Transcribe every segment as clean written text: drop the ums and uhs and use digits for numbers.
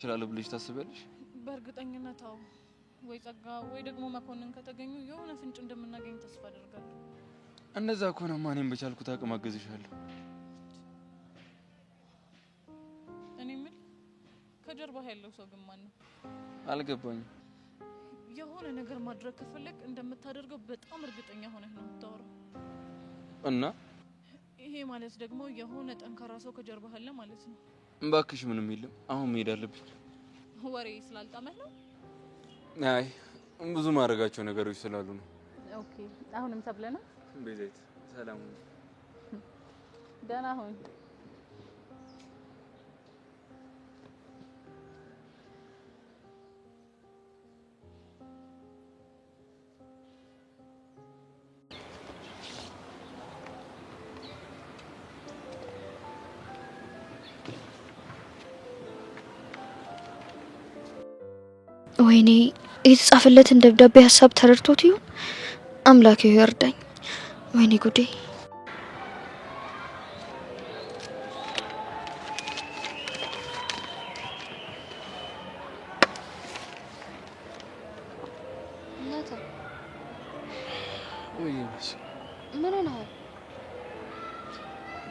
ይችላል ብለሽ ታስቢያለሽ? በእርግጠኝነት አዎ። ወይ ጸጋ ወይ ደግሞ መኮንን ከተገኙ የሆነ ፍንጭ እንደምናገኝ ተስፋ አደርጋለሁ። እንደዛ ከሆነማ እኔም በቻልኩት አቅም አግዝሻለሁ። እኔ ምን ከጀርባ ያለው ሰው ግን ማን ነው? አልገባኝም። የሆነ ነገር ማድረግ ከፈለክ እንደምታደርገው በጣም እርግጠኛ ሆነህ ነው የምታወራው። እና ይሄ ማለት ደግሞ የሆነ ጠንካራ ሰው ከጀርባ አለ ማለት ነው። እባክሽ ምንም የለም። አሁን መሄድ አለብኝ። ወሬ ስላልጣመህ ነው? አይ ብዙ ማድረጋቸው ነገሮች ስላሉ ነው። ኦኬ አሁንም ተብለና ቤዛይት ሰላም ነው። ደህና ሁን። ወይኔ የተጻፈለትን ደብዳቤ ሀሳብ ተረድቶት ይሁን? አምላኬ ይርዳኝ። ወይኔ ጉዴ። እናታ ወይኔስ ምን ነው?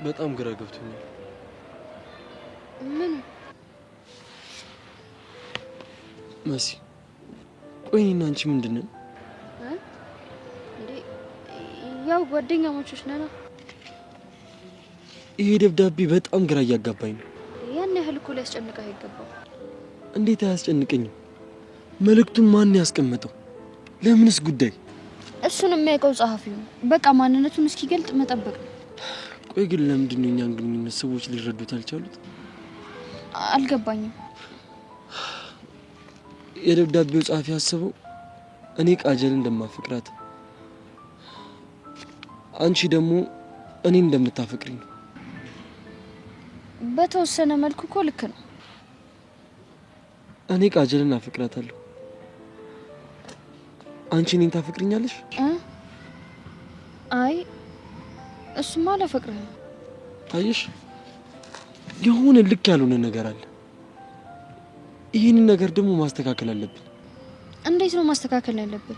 በጣም ግራ ገብቶኛል። ምን መሲ ቆይ እኔና አንቺ ምንድነው? እንዴ ያው ጓደኛሞች ነን። ይሄ ደብዳቤ በጣም ግራ እያጋባኝ ነው። ያን ያህል እኮ ሊያስጨንቅህ አይገባም። እንዴት አያስጨንቀኝም? መልእክቱን ማን ያስቀመጠው? ለምንስ ጉዳይ? እሱን የሚያውቀው ጸሐፊው ነው። በቃ ማንነቱን እስኪገልጥ መጠበቅ ነው። ቆይ ግን ለምንድን ነው እኛን ግንኙነት ሰዎች ሊረዱት አልቻሉት? አልገባኝም። የደብዳቤው ጸሐፊ ያሰበው እኔ ቃጀል እንደማፈቅራት አንቺ ደግሞ እኔ እንደምታፈቅሪኝ ነው። በተወሰነ መልኩ እኮ ልክ ነው። እኔ ቃጀልን አፈቅራታለሁ። አንቺ እኔን ታፈቅሪኛለሽ? አይ እሱማ አላፈቅርህም። ታየሽ፣ የሆነ ልክ ያልሆነ ነገር አለ። ይህንን ነገር ደግሞ ማስተካከል አለብን። እንዴት ነው ማስተካከል ያለብን?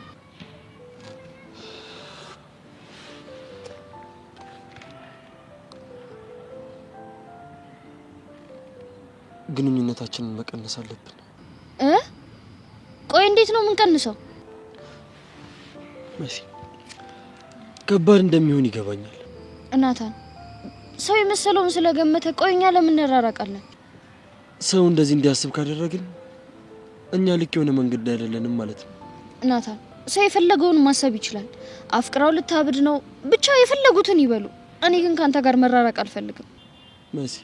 ግንኙነታችንን መቀነስ አለብን። ቆይ እንዴት ነው የምንቀንሰው? መሲ ከባድ እንደሚሆን ይገባኛል። እናታን ሰው የመሰለውን ስለገመተ ቆይኛ ለምን እንራራቃለን? ሰው እንደዚህ እንዲያስብ ካደረግን እኛ ልክ የሆነ መንገድ ላይ አይደለንም ማለት ነው። እናታን ሰው የፈለገውን ማሰብ ይችላል። አፍቅራው ልታብድ ነው፣ ብቻ የፈለጉትን ይበሉ። እኔ ግን ካንተ ጋር መራራቅ አልፈልግም። መሲ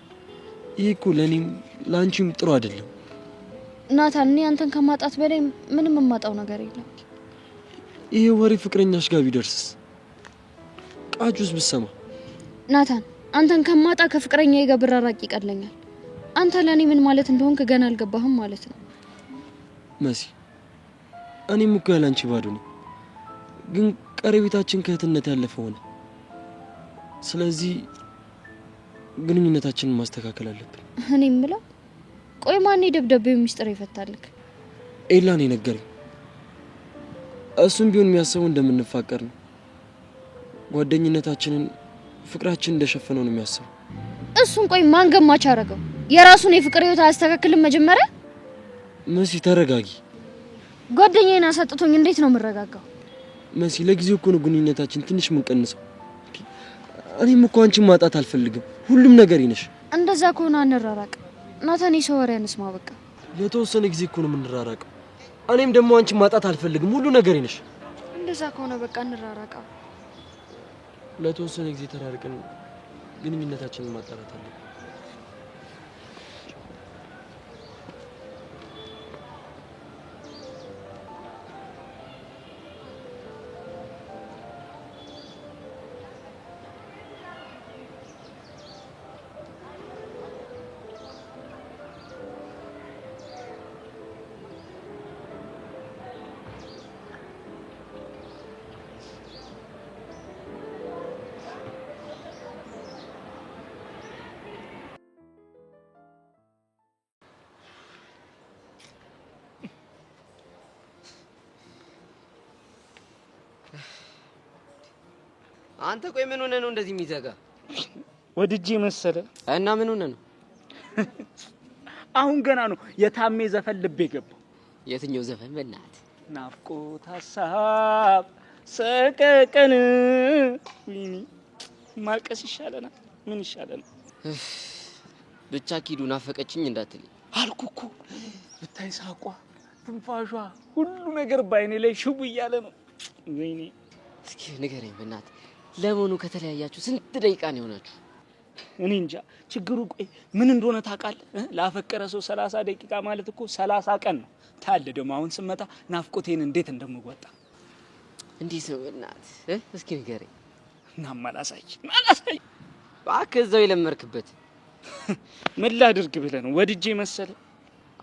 ይሄ እኮ ለኔም ላንቺም ጥሩ አይደለም። ናታን እኔ አንተን ከማጣት በላይ ምንም የማጣው ነገር የለም። ይሄ ወሬ ፍቅረኛሽ ጋር ቢደርስስ? ቃጁስ ብሰማ? ናታን አንተን ከማጣ ከፍቅረኛዬ ጋር ብራራቅ ይቀለኛል። አንተ ለኔ ምን ማለት እንደሆንክ ገና አልገባህም ማለት ነው። መሲ እኔም እኮ ያላንቺ ባዶ ነኝ፣ ግን ቀረቤታችን ከእህትነት ያለፈ ሆነ። ስለዚህ ግንኙነታችንን ማስተካከል አለብን። እኔ የምለው ቆይ ማን ደብዳቤው ሚስጥር ይፈታልክ? ኤላን የነገረኝ። እሱም ቢሆን የሚያስበው እንደምንፋቀር ነው። ጓደኝነታችንን ፍቅራችን እንደሸፈነው ነው የሚያስበው። እሱን ቆይ ማን ገማች አረገው? የራሱን የፍቅር ህይወት አያስተካክልም መጀመሪያ? መሲ ተረጋጊ። ጓደኛዬን አሳጥቶኝ እንዴት ነው የምረጋጋው? መሲ ለጊዜው እኮ ነው ግንኙነታችን ትንሽ የምንቀንሰው። እኔም እኮ አንቺን ማጣት አልፈልግም። ሁሉም ነገር ይነሽ። እንደዛ ከሆነ አንራራቅ። ናታን የሰው ወሬ አንስማ በቃ። ለተወሰነ ጊዜ እኮ ነው የምንራራቀው። እኔም ደግሞ አንቺን ማጣት አልፈልግም። ሁሉ ነገር ይነሽ። እንደዛ ከሆነ በቃ እንራራቃ። ለተወሰነ ጊዜ ተራርቀን ግንኙነታችንን ማጣራት አለብን። አንተ ቆይ ምን ሆነ ነው እንደዚህ የሚዘጋ? ወድጄ መሰለ እና ምን ሆነ ነው? አሁን ገና ነው የታሜ ዘፈን ልቤ ገባው። የትኛው ዘፈን? በእናትህ ናፍቆት ሀሳብ ሰቀቀን ወይኔ ማልቀስ ይሻለናል። ምን ይሻለናል? ብቻ ኪዱ ናፈቀችኝ እንዳትልኝ አልኩኩ። ብታይ ሳቋ፣ ትንፋሿ፣ ሁሉ ነገር ባይኔ ላይ ሽቡ እያለ ነው። ወይኔ እስኪ ንገረኝ በእናትህ ለመሆኑ ከተለያያችሁ ስንት ደቂቃ ነው የሆናችሁ? እኔ እንጃ። ችግሩ ቆይ ምን እንደሆነ ታውቃለህ? ላፈቀረ ሰው 30 ደቂቃ ማለት እኮ 30 ቀን ነው። ታለ ደግሞ አሁን ስመጣ ናፍቆቴን እንዴት እንደምወጣ እንዴት ነው በእናትህ እስኪ ንገረኝ። ማላሳይ እባክህ እዛው የለመርክበት ምን ላድርግ ብለህ ነው? ወድጄ መሰለ።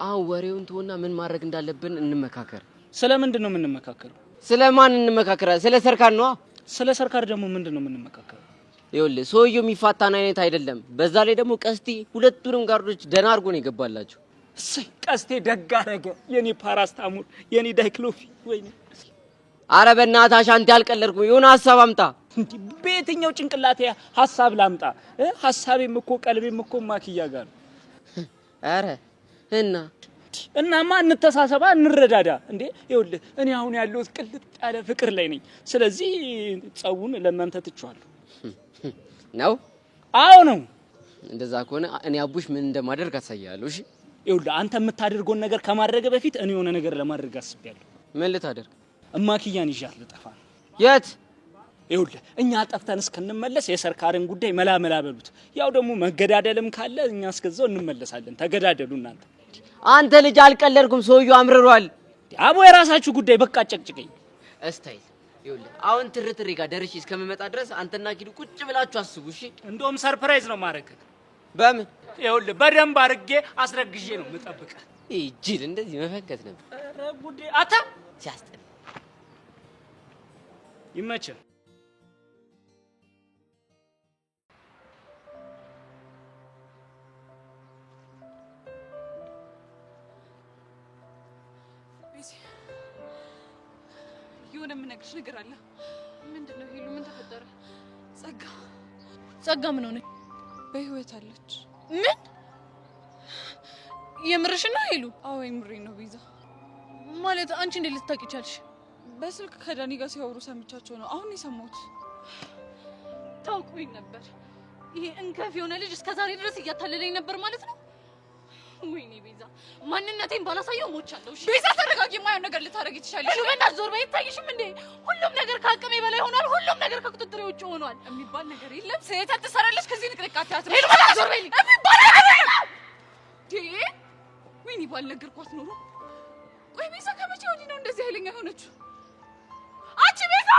አሁን ወሬውን ተውና ምን ማድረግ እንዳለብን እንመካከር። ስለምንድን ነው የምንመካከረው? ስለማን እንመካከራለን? ስለ ሰርካር ነው። ስለ ሰርካር ደግሞ ምንድን ነው የምንመካከረው? ይኸውልህ ሰውየው የሚፋታን አይነት አይደለም። በዛ ላይ ደግሞ ቀስቲ ሁለቱንም ጋርዶች ደህና አድርጎ ነው የገባላቸው። እሰይ ቀስቴ ደግ አደረገ። የኔ ፓራስታሙል፣ የኔ ዳይክሎፊ። ወይኔ ኧረ በእናትህ አሻንቲ አልቀለድኩም። የሆነ ሀሳብ አምጣ። በየትኛው ጭንቅላቴ ሀሳብ ላምጣ? ሀሳቤም እኮ ቀልቤም እኮ ማኪያ ጋር ነው። ኧረ እናማ እንተሳሰባ፣ እንረዳዳ። እንዴ ይኸውልህ እኔ አሁን ያለሁት ቅልጥ ያለ ፍቅር ላይ ነኝ። ስለዚህ ጸቡን ለእናንተ ትቼዋለሁ። ነው? አዎ ነው። እንደዛ ከሆነ እኔ አቡሽ ምን እንደማደርግ አሳያለሁ። እሺ ይኸውልህ አንተ የምታደርገውን ነገር ከማድረግ በፊት እኔ የሆነ ነገር ለማድረግ አስቤያለሁ። ምን ልታደርግ? እማኪያን ይዣት ልጠፋ ነው። የት? ይኸውልህ እኛ ጠፍተን እስከንመለስ የሰርካርን ጉዳይ መላ በሉት። ያው ደግሞ መገዳደልም ካለ እኛ እስከዛው እንመለሳለን። ተገዳደሉ እናንተ። አንተ ልጅ አልቀለድኩም። ሰውየው አምርሯል። አቦ የራሳችሁ ጉዳይ። በቃ ጨቅጭቀኝ እስታይል። ይኸውልህ አሁን ትርትሬ ጋር ደርሼ እስከምመጣ ድረስ አንተና ኪዱ ቁጭ ብላችሁ አስቡ። እሺ እንደውም ሰርፕራይዝ ነው ማረክ። በምን? ይኸውልህ በደንብ አድርጌ አስረግዤ ነው የምጠብቀህ። ጅል እንደዚህ መፈከት ነበር። ኧረ ጉዴ አታ ሲያስጠላ። ይመችህ። የሆነ የምነግርሽ ነገር አለ። ምንድነው ሄሉ? ምን ተፈጠረ? ጸጋ ምን ሆነ? በህይወት አለች። ምን? የምርሽና ሄሉ? አዎ የምሬን ነው ቤዛ። ማለት አንቺ እንዴት ልታውቂ ቻልሽ? በስልክ ከዳኒ ጋር ሲያወሩ ሰምቻቸው ነው አሁን የሰማሁት። ታውቁኝ ነበር? ይሄ እንከፍ የሆነ ልጅ እስከዛሬ ድረስ እያታለለኝ ነበር ማለት ነው። ወይኔ ቤዛ ማንነቴን ባላሳየው ሞቻለሁ። እሺ ቤዛ ተረጋጊ። የማይሆን ነገር ልታረጊ ትችላለሽ። ሄሉ በእናትሽ ዞር በይ። ይታይሽም እንዴ ሁሉም ነገር ከአቅሜ በላይ ሆኗል። ሁሉም ነገር ከቁጥጥሬ ውጭ ሆኗል። የሚባል ነገር የለም። ስህተት ትሰራለች። ከዚህ ንቅንቅ አትያትም። ሄሉ በእናትሽ ዞር በይ። የሚባል ነገር የለም። ወይኔ ባልነገርኳት ኖሮ። ቆይ ቤዛ ከመቼ ወዲህ ነው እንደዚህ ኃይለኛ የሆነችው? አንቺ ቤዛ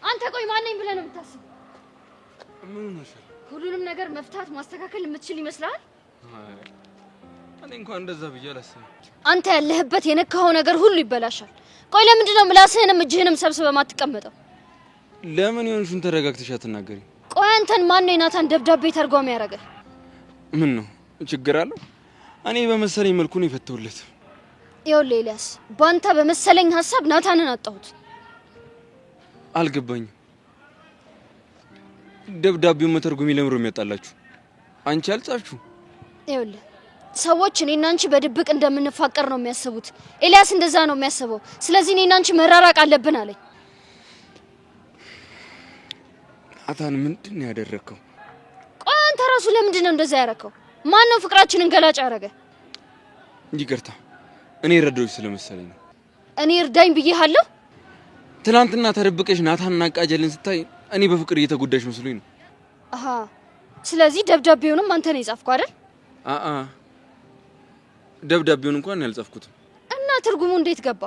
አንተ ቆይ ማን ነኝ ብለህ ነው የምታስበው? ምን ነው? ሁሉንም ነገር መፍታት ማስተካከል የምትችል ይመስላል? እኔ እንኳን እንደዛ ብዬ አላስብም። አንተ ያለህበት የነካው ነገር ሁሉ ይበላሻል። ቆይ ለምንድን ነው ምላስህንም እጅህንም ሰብስበህ ማትቀመጠው? ለምን ይሆንሽን ተረጋግተሽ አትናገሪ? ቆይ አንተን ማን ነው የናታን ደብዳቤ ተርጓሚ ያደረገ? ምን ነው ችግር አለው? እኔ በመሰለኝ መልኩ ነው የፈተውለት። ይኸውልህ ኤልያስ፣ ባንተ በመሰለኝ ሐሳብ ናታንን አጣሁት። አልገባኝም። ደብዳቤውን መተርጎሚ ለምሮ የሚያጣላችሁ አንቺ አልጻፍችሁ? ይኸውልህ ሰዎች እኔና አንቺ በድብቅ እንደምንፋቀር ነው የሚያስቡት። ኤልያስ እንደዛ ነው የሚያስበው። ስለዚህ እኔና አንቺ መራራቅ አለብን አለኝ። ናታን ምንድን ነው ያደረከው? ቆይ አንተ ራሱ ለምንድን ነው እንደዛ ያደረከው? ማን ነው ፍቅራችንን ገላጭ ያደረገ? ይቅርታ እኔ ረዳሁሽ ስለመሰለኝ ነው። እኔ እርዳኝ ብዬሃለሁ? ትናንትና ተደብቀሽ ናታንና አቃጀልን ስታይ እኔ በፍቅር እየተጎዳሽ መስሎኝ ነው። አሃ ስለዚህ ደብዳቤውንም አንተ ነው የጻፍከው አይደል? ደብዳቤውን እንኳን ያልጻፍኩት። እና ትርጉሙ እንዴት ገባ?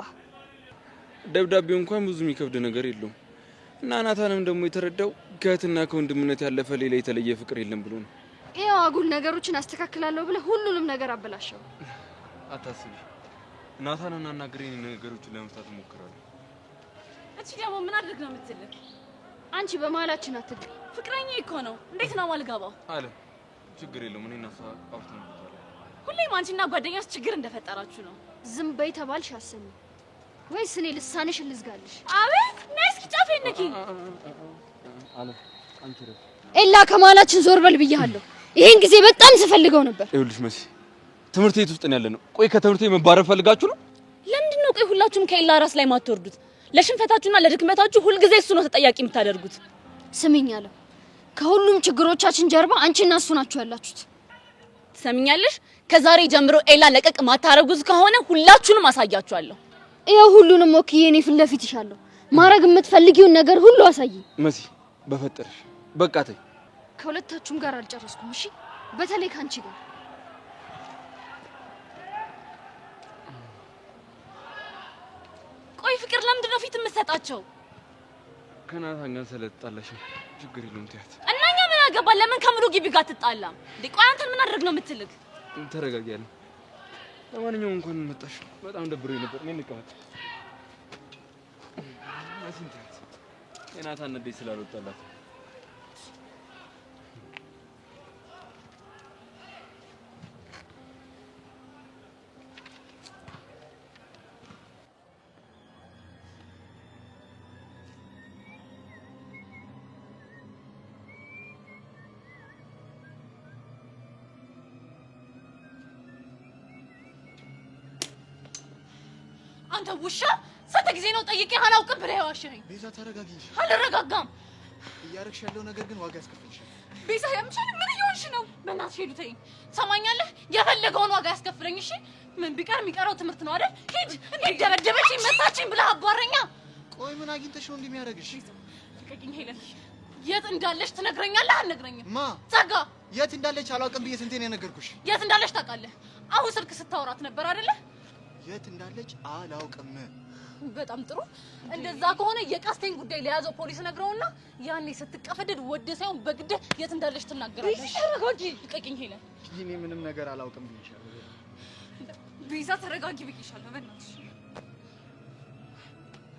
ደብዳቤው እንኳን ብዙ የሚከብድ ነገር የለውም እና ናታንም ደግሞ የተረዳው ከእህትና ከወንድምነት ያለፈ ሌላ የተለየ ፍቅር የለም ብሎ ነው። ያው አጉል ነገሮችን አስተካክላለሁ ብለህ ሁሉንም ነገር አበላሸው። አታስቢ፣ ናታንን አናግሬኝ ነገሮችን ለመፍታት እሞክራለሁ። እቺ ደግሞ ምን አድርግ ነው የምትልህ? አንቺ በመሀላችን አትግቢ። ፍቅረኛ እኮ ነው። እንዴት ነው ማልገባው? አለ ችግር የለውም። እኔ እና እሷ አውርተን ሁሌም አንቺና ጓደኛሽ ችግር እንደፈጠራችሁ ነው። ዝም በይ ተባልሽ አሰሚ ወይስ እኔ ልሳንሽን ልዝጋልሽ? አቤት ነይ እስኪ ጫፌን ንኪ። አለ አንቺ ረፍ ኤላ ከማላችን ዞር በል ብያለሁ። ይሄን ጊዜ በጣም ስፈልገው ነበር። ይኸውልሽ መሲ ትምህርት ቤት ውስጥ ነው ያለነው። ቆይ ከትምህርት ቤት መባረር ፈልጋችሁ ነው? ለምንድን ነው ቆይ ሁላችሁም ከኤላ ራስ ላይ ማትወርዱት? ለሽንፈታችሁና ለድክመታችሁ ሁልጊዜ እሱ ነው ተጠያቂ የምታደርጉት። ስሚኛለሁ፣ ከሁሉም ችግሮቻችን ጀርባ አንቺና እሱ ናችሁ ያላችሁት። ትሰሚኛለሽ? ከዛሬ ጀምሮ ኤላ ለቀቅ ማታረጉት ከሆነ ሁላችሁንም አሳያችኋለሁ። ይሄው ሁሉንም ወክዬ እኔ ፊት ለፊት ይሻለሁ። ማድረግ የምትፈልጊውን ነገር ሁሉ አሳይ። መሲ በፈጠረሽ በቃ ተይ። ከሁለታችሁም ጋር አልጨረስኩም። እሺ በተለይ ካንቺ ጋር ቆይ ፍቅር ለምንድን ነው ፊት የምትሰጣቸው? ከናታን ጋር ስለተጣላሽ ችግር የለውም ትያት እና እኛ ምን አገባን? ለምን ከምሩ ግቢ ጋር ትጣላም? ቆይ አንተን ምን አድርግ ነው የምትልግ? ተረጋጊያለሁ። ለማንኛውም እንኳን መጣሽ። በጣም ደብሮኝ ነበር። እኔ ልቀመጥ። አሲንታት የናታን ንዴት ስላልወጣላት አንተ ውሻ ስንት ጊዜ ነው ጠይቄ አላውቅም ብለህ ዋሸኸኝ? ቤዛ ተረጋጊ እንጂ። አልረጋጋም። እያረግሽ ያለው ነገር ግን ዋጋ ያስከፍልሻል። ቤዛ ያምሻል። ምን እየሆንሽ ነው? በእናትሽ ሄዱ ተይኝ። ሰማኛለህ? የፈለገውን ዋጋ ያስከፍለኝ። እሺ ምን ቢቀር የሚቀረው ትምህርት ነው አይደል? ሂድ። እንዴት ደበደበችኝ መታችኝ ብለህ አባረኛ። ቆይ ምን አግኝተሽ ነው እንደሚያደርግሽ? ልቀቂኝ ሄለን። የት እንዳለሽ ትነግረኛለህ? አልነግረኝም። ማ ጸጋ የት እንዳለች አላውቅም ብዬ ስንቴ ነው የነገርኩሽ? የት እንዳለሽ ታውቃለህ? አሁን ስልክ ስታወራት ነበር አይደለ? የት እንዳለች አላውቅም። በጣም ጥሩ። እንደዛ ከሆነ የቀስቴን ጉዳይ ለያዘው ፖሊስ ነግረውና ያኔ ስትቀፈደድ ወደ ሳይሆን በግድ የት እንዳለሽ ትናገራለሽ። ተረጋጊ። ልቀቂኝ ሄለን። እኔ ምንም ነገር አላውቅም ብዬሻለሁ። ቤዛ ተረጋጊ ብዬሻለሁ። በእናትሽ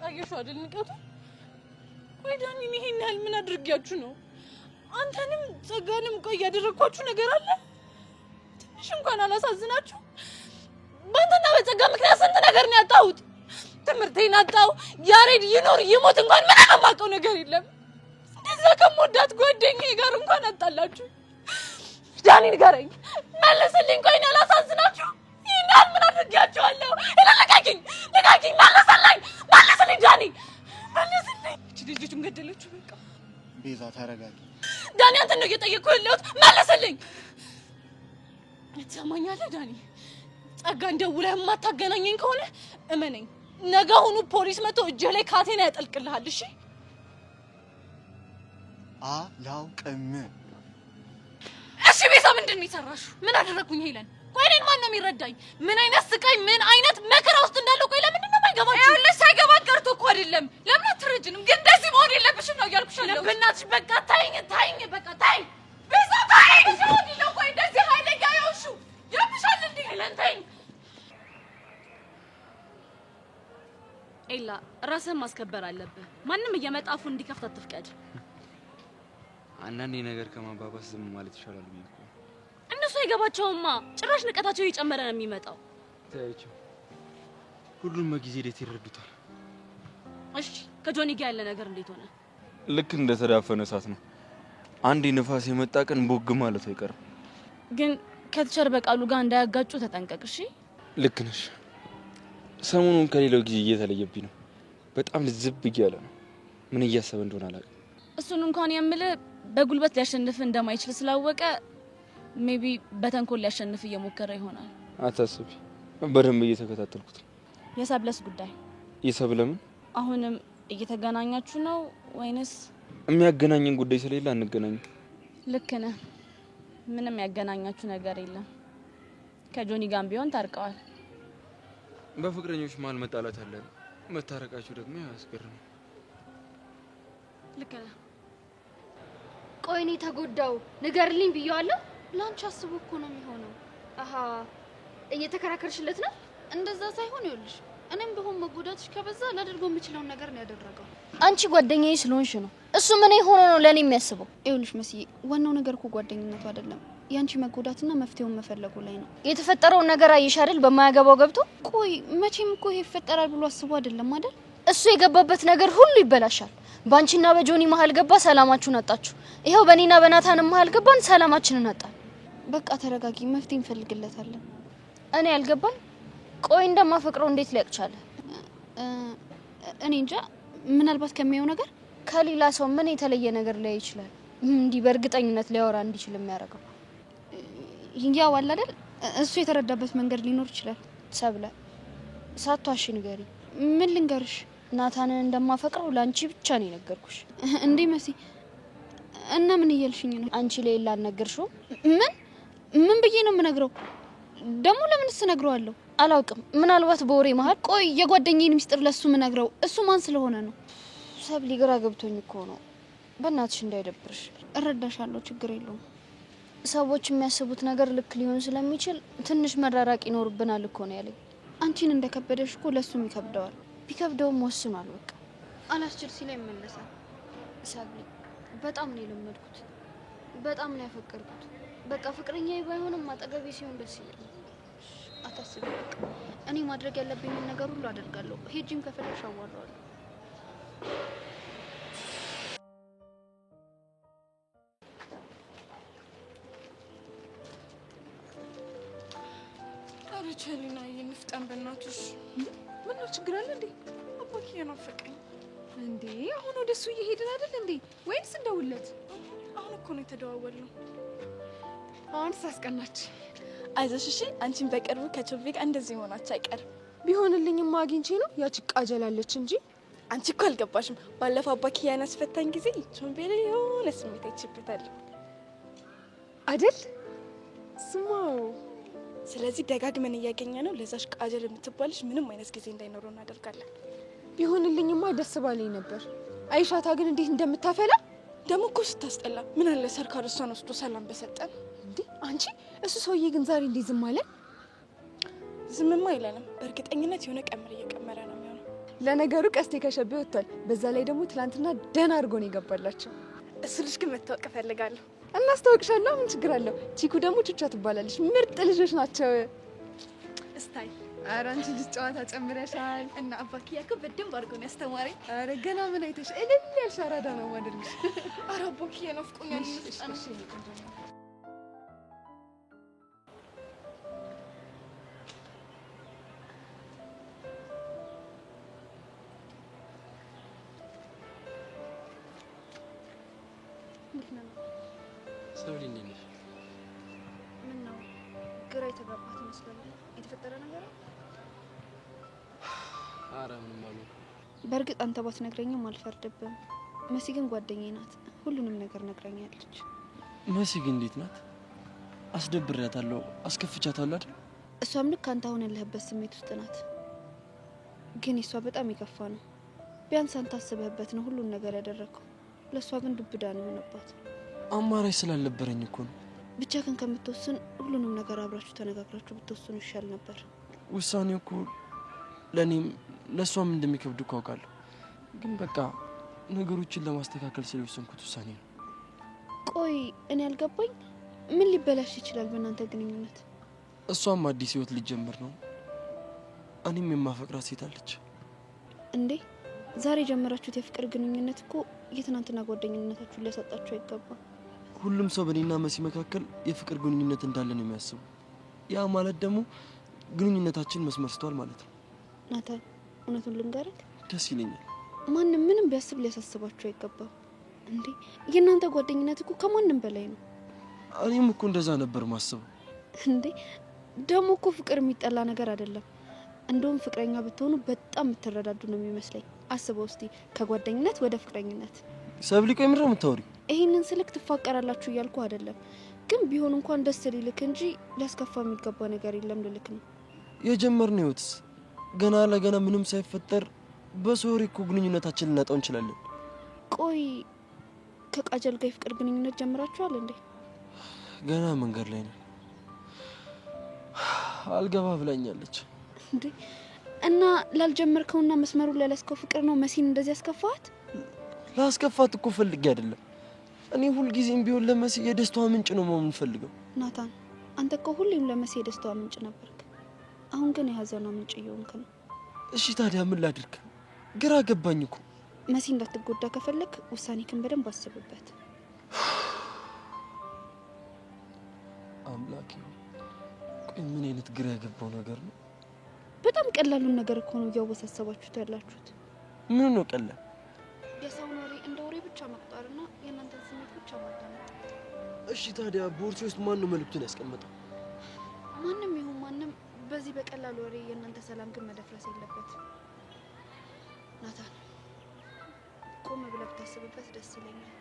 አየሽው አይደል ንቀቱ? ቆይ ዳኒን ይሄን ያህል ምን አድርጊያችሁ ነው? አንተንም ጸጋንም ቆይ ያደረኳችሁ ነገር አለ? ትንሽ እንኳን አላሳዝናችሁ? በአንተና በጸጋ ምክንያት ስንት ነገር ነው ያጣሁት። ትምህርቴን አጣሁ። ያሬድ ይኖር ይሞት እንኳን ምን የማውቀው ነገር የለም። እንደዛ ከምወዳት ጓደኛዬ ጋር እንኳን አጣላችሁ። ዳኒ ንገረኝ፣ መለስልኝ። ቆይ ነው አላሳዝናችሁ? ይሄን ያህል ምን አድርጊያችኋለሁ? ልቀቂኝ፣ ልቀቂኝ፣ መለስልኝ ዳኒ፣ መለስልኝ። እቺ ልጅቱን ገደለችው። በቃ ቤዛ ተረጋጊ። ዳኒ አንተን ነው እየጠየቅኩ ያለሁት። መለስልኝ። ትሰማኛለህ ዳኒ? ጸጋን ደውለህ የማታገናኘኝ ከሆነ እመነኝ፣ ነገ አሁኑ ፖሊስ መጥቶ እጅህ ላይ ካቴና ያጠልቅልሃል። እሺ? አላውቅም። እሺ ቤዛ ምንድን ነው የሰራሽው? ምን አደረግኩኝ ሄለን? ቆይ እኔን ማን ነው የሚረዳኝ? ምን አይነት ስቃይ ምን አይነት መከራ ውስጥ እንዳለው ቆይ ለምንድን ነው የማይገባችሁ? ይኸውልሽ ሳይገባን ቀርቶ እኮ አይደለም። ለምን አትረጅንም? ግን እንደዚህ መሆን የለብሽም ነው እያልኩሽ ያለሁት። በእናትሽ በቃ ታይኝ፣ በቃ ታይኝ ቤዛ፣ ታይኝ። ነው ቆይ እንደዚህ ኃይለኛ የሆንሽው ያምሻል እንዴ? ሄለን ታይኝ። ኤላ ራስህን ማስከበር አለብህ። ማንም እየመጣ አፉን እንዲከፍት አትፍቀድ። አንዳንዴ ነገር ከማባባስ ዝም ማለት ይሻላል ብዬ እኮ። እነሱ አይገባቸውማ። ጭራሽ ንቀታቸው እየጨመረ ነው የሚመጣው። ታያቸው ሁሉም በጊዜ ሂደት ይረዱታል። እሺ ከጆኒ ጋር ያለ ነገር እንዴት ሆነ? ልክ እንደ ተዳፈነ እሳት ነው። አንዴ ንፋስ የመጣ ቀን ቦግ ማለት አይቀርም። ግን ከትቸር በቃሉ ጋር እንዳያጋጩ ተጠንቀቅ። እሺ ልክ ነሽ። ሰሞኑን ከሌላው ጊዜ እየተለየብኝ ነው። በጣም ልዝብ እያለ ነው። ምን እያሰበ እንደሆነ አላውቅም። እሱን እንኳን የምልህ በጉልበት ሊያሸንፍ እንደማይችል ስላወቀ ሜቢ በተንኮል ሊያሸንፍ እየሞከረ ይሆናል። አታስቢ፣ በደንብ እየተከታተልኩት። የሰብለስ ጉዳይ የሰብለምን አሁንም እየተገናኛችሁ ነው ወይንስ? የሚያገናኘን ጉዳይ ስለሌለ አንገናኝም። ልክ ነህ። ምንም ያገናኛችሁ ነገር የለም። ከጆኒ ጋር ቢሆን ታርቀዋል። በፍቅረኞች መሀል መጣላት አለ። መታረቃችሁ ደግሞ ያስገርም። ልክ ነህ። ቆይ እኔ ተጎዳው ንገርልኝ ብየዋለሁ። ላንቺ አስቦ እኮ ነው የሚሆነው። አሃ እየተከራከርሽለት ነው? እንደዛ ሳይሆን ይኸውልሽ፣ እኔም በሆን መጎዳትሽ ከበዛ ላደርገው የምችለውን ነገር ነው ያደረገው። አንቺ ጓደኛዬ ስለሆንሽ ነው። እሱ ምን ሆኖ ነው ለኔ የሚያስበው? ይኸውልሽ መስዬ፣ ዋናው ነገር እኮ ጓደኝነቱ አይደለም ያንቺ መጎዳትና መፍትሄውን መፈለጉ ላይ ነው። የተፈጠረውን ነገር አየሽ አይደል? በማያገባው ገብቶ። ቆይ መቼም እኮ ይሄ ይፈጠራል ብሎ አስቦ አይደለም አይደል? እሱ የገባበት ነገር ሁሉ ይበላሻል። ባንቺና በጆኒ መሀል ገባ፣ ሰላማችሁን አጣችሁ። ይሄው በኔና በናታን መሀል ገባን፣ ሰላማችንን አጣን። በቃ ተረጋጊ፣ መፍትሄ እንፈልግለታለን። እኔ ያልገባኝ ቆይ እንደማፈቅረው እንዴት ሊያውቅ ቻለ? እኔ እንጃ። ምናልባት ከሚያየው ነገር ከሌላ ሰው ምን የተለየ ነገር ላይ ይችላል እንዲህ በእርግጠኝነት ሊያወራ እንዲችል የሚያደርገው? ያው አለ አይደል እሱ የተረዳበት መንገድ ሊኖር ይችላል። ሰብለ ሳቷሽ ንገሪ። ምን ልንገርሽ? ናታንን እንደማፈቅረው ላንቺ ብቻ ነው የነገርኩሽ። እንዴ መሲ፣ እና ምን እያልሽኝ ነው? አንቺ ሌላ አልነገርሽው? ምን ብዬ ነው የምነግረው? ደግሞ ለምንስ እነግረዋለሁ? አላውቅም። ምናልባት በወሬ መሀል። ቆይ የጓደኛዬን ሚስጥር ለሱ ምነግረው እሱ ማን ስለሆነ ነው? ሰብሊ ግራ ገብቶኝ እኮ ነው። በእናትሽ እንዳይደብርሽ። እረዳሻለሁ፣ ችግር የለውም። ሰዎች የሚያስቡት ነገር ልክ ሊሆን ስለሚችል ትንሽ መራራቅ ይኖርብናል እኮ ነው ያለኝ። አንቺን እንደከበደሽ እኮ ለሱም ይከብደዋል። ቢከብደውም ወስኗል። በቃ አላስችል ሲላ ይመለሳል። ሰብሊ በጣም ነው የለመድኩት፣ በጣም ነው ያፈቀርኩት። በቃ ፍቅረኛዬ ባይሆንም አጠገቤ ሲሆን ደስ ይላል። አታስቢ፣ በቃ እኔ ማድረግ ያለብኝን ነገር ሁሉ አደርጋለሁ። ሄጂም ከፈለሽ አዋራዋለሁ። ቸሊና ይንፍጠን በእናትሽ። ምን ነው ችግር አለ እንዴ? አባዬ ናፈቀኝ እንዴ። አሁን ወደሱ እየሄድን አይደል እንዴ? ወይስ እንደውለት? አሁን እኮ ነው የተደዋወልነው። አሁን ሳስቀናች። አይዞሽ እሺ። አንቺን በቅርቡ ከቾቤ ጋር እንደዚህ ሆናችሁ አይቀርም። ቢሆንልኝማ አግኝቼ ነው። ያቺ ቃጀላለች እንጂ አንቺ እኮ አልገባሽም። ባለፈው አባዬ ያናስፈታኝ ጊዜ ቾቤ ላይ የሆነ ስሜት አይችበታለሁ አይደል? ስማው። ስለዚህ ደጋግመን እያገኘ ነው። ለዛሽ ቃጀል የምትባልሽ ምንም አይነት ጊዜ እንዳይኖረው እናደርጋለን። ቢሆንልኝማ ደስ ባለኝ ነበር። አይሻታ ግን እንዴት እንደምታፈላ ደግሞ እኮ ስታስጠላ። ምን አለ ሰርካር እሷን ወስዶ ሰላም በሰጠን። እንዴ አንቺ፣ እሱ ሰውዬ ግን ዛሬ እንዴ ዝም አለ? ዝምማ አይለንም። በእርግጠኝነት የሆነ ቀመር እየቀመረ ነው የሚሆነው። ለነገሩ ቀስቴ ከሸቤ ወጥቷል። በዛ ላይ ደግሞ ትላንትና ደህና አድርጎ ነው የገባላቸው። እሱ ልጅ ግን መታወቅ እፈልጋለሁ። እናስታውቅሻለሁ። ምን ችግር አለው? ቺኩ ደግሞ ቹቻ ትባላለች። ምርጥ ልጆች ናቸው። እስታይ። ኧረ አንቺ ልጅ ጨዋታ ጨምረሻል። እና አባኪ ያከ በደንብ አድርጎ ነው ያስተማረኝ። ኧረ ገና ምን አይተሽ እልል ያልሽ አራዳ ነው ማደርግሽ። ኧረ አባኪ ናፍቆኛል። እሺ ሰብሊ እንዴት ነሽ? ምን ነው ግራ የተጋባት ይመስላል። የተፈጠረ ነገር አለ? ኧረ ምንም አልሆነም። በእርግጥ አንተ ባትነግረኝም አልፈርድብም። መሲ ግን ጓደኛዬ ናት። ሁሉንም ነገር ነግራኛለች። መሲ ግን እንዴት ናት? አስደብሬያታለሁ፣ አስከፍቻታለሁ አይደል? እሷም ልክ አንተ አሁን ያለህበት ስሜት ውስጥ ናት። ግን እሷ በጣም የከፋ ነው። ቢያንስ አንተ አስበህበት ነው ሁሉን ነገር ያደረግከው። ለእሷ ግን ዱብዳ ነው የሆነባት። አማራጭ ስላልነበረኝ እኮ ነው። ብቻ ግን ከምትወስን ሁሉንም ነገር አብራችሁ ተነጋግራችሁ ብትወስኑ ይሻል ነበር። ውሳኔው እኮ ለእኔም ለእሷም እንደሚከብድ እኮ አውቃለሁ። ግን በቃ ነገሮችን ለማስተካከል ስለወሰንኩት ውሳኔ ነው። ቆይ እኔ ያልገባኝ ምን ሊበላሽ ይችላል በእናንተ ግንኙነት? እሷም አዲስ ህይወት ሊጀምር ነው። እኔም የማፈቅራት ሴት አለች። እንዴ ዛሬ የጀመራችሁት የፍቅር ግንኙነት እኮ የትናንትና ጓደኝነታችሁን ሊያሳጣችሁ አይገባም። ሁሉም ሰው በእኔና መሲ መካከል የፍቅር ግንኙነት እንዳለ ነው የሚያስቡ። ያ ማለት ደግሞ ግንኙነታችን መስመር ስቷል ማለት ነው። ናታን፣ እውነቱን ልንገርህ፣ ደስ ይለኛል። ማንም ምንም ቢያስብ ሊያሳስባችሁ አይገባም። እንዴ የእናንተ ጓደኝነት እኮ ከማንም በላይ ነው። እኔም እኮ እንደዛ ነበር ማስበው። እንዴ ደግሞ እኮ ፍቅር የሚጠላ ነገር አይደለም። እንደውም ፍቅረኛ ብትሆኑ በጣም የምትረዳዱ ነው የሚመስለኝ። አስበው እስቲ ከጓደኝነት ወደ ፍቅረኝነት። ሰብሊ ቆይ ምንድን ነው የምታወሪው? ይሄንን ስልክ ትፋቀራላችሁ እያልኩ አይደለም፣ ግን ቢሆን እንኳን ደስ ሊልክ እንጂ ሊያስከፋ የሚገባ ነገር የለም ልልክ ነው። የጀመርነው ህይወትስ ገና ለገና ምንም ሳይፈጠር በሶሪ እኮ ግንኙነታችን ልናጣው እንችላለን። ቆይ ከቃጀል ጋር የፍቅር ግንኙነት ጀምራችኋል እንዴ? ገና መንገድ ላይ ነን። አልገባ ብላኛለች። እንዴ እና ላልጀመርከውና መስመሩን ላላስከው ፍቅር ነው መሲን እንደዚህ ያስከፋት? ላስከፋት እኮ ፈልጌ አይደለም፣ እኔ ሁልጊዜም ቢሆን ለመሲ የደስታዋ ምንጭ ነው መሆን የምፈልገው። ናታን አንተ እኮ ሁሌም ለመሲ የደስታዋ ምንጭ ነበርክ። አሁን ግን የሀዘኗ ምንጭ እየሆንክ ነው። እሺ ታዲያ ምን ላድርግ? ግራ ገባኝ እኮ። መሲ እንዳትጎዳ ከፈለክ ውሳኔክን በደንብ አስብበት። አምላኬ ቆይ ምን አይነት ግራ የገባው ነገር ነው? በጣም ቀላሉን ነገር እኮ ነው እያወሳሰባችሁት ያላችሁት። ምን ነው ቀላል? የሰውን ወሬ እንደ ወሬ ብቻ መቁጠርና የእናንተን ስሜት ብቻ ማዳመጥ። እሺ ታዲያ ቦርሴ ውስጥ ማን ነው መልእክቱን ያስቀመጠው? ማንም ይሁን ማንም በዚህ በቀላል ወሬ የእናንተ ሰላም ግን መደፍረስ የለበት። ናታን ቆም ብለህ ብታስብበት ደስ ይለኛል።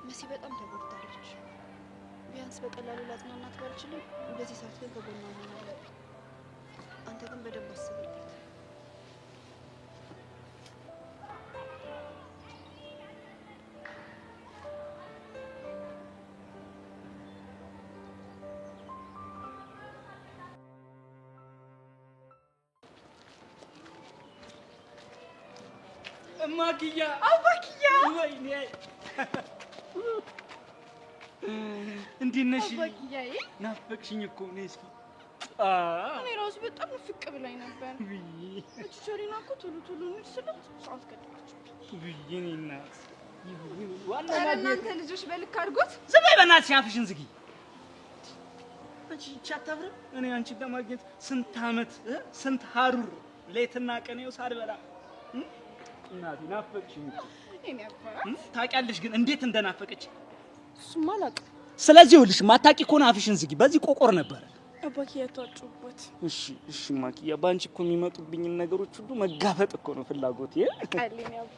መሲ በጣም ተጎድታለች። ቢያንስ በቀላሉ ላጽናናት ባልችልም በዚህ ሰዓት ግን ከጎኗ መሆን አለብኝ። አንተ ግን በደንብ አስብበት። እማክያ አባክያ ወይኔ እንዴት ነሽ? አባክያዬ ናፈቅሽኝ እኮ ነይ እስኪ። እኔ ራሱ በጣም ፍቅ ብላኝ ነበር። እቺ ቸሪና እኮ ቶሎ ቶሎ ነው ስለት ሰዓት ገደላችሁ። ብዬኔ እናት ዋና እናንተ ልጆች በልክ አድርጎት። ዝም በይ በእናትሽ አፍሽን ዝጊ። አንቺ ቻታብረም እኔ አንቺን ለማግኘት ስንት አመት ስንት ሀሩር ሌትና ቀን ይኸው ሳልበላ እናቴ ናፈቅሽኝ እኮ። እኔ አባ ታውቂያለሽ ግን እንዴት እንደናፈቀች? እሱማ አላውቅም። ስለዚህ ይኸውልሽ ማታቂ ከሆነ አፍሽን ዝጊ። በዚህ ቆቆር ነበር አባኪያ ተዋጩበት። እሺ እሺ ማኪያ ባንቺ እኮ የሚመጡብኝን ነገሮች ሁሉ መጋፈጥ እኮ ነው ፍላጎቴ። ቃልኝ አባ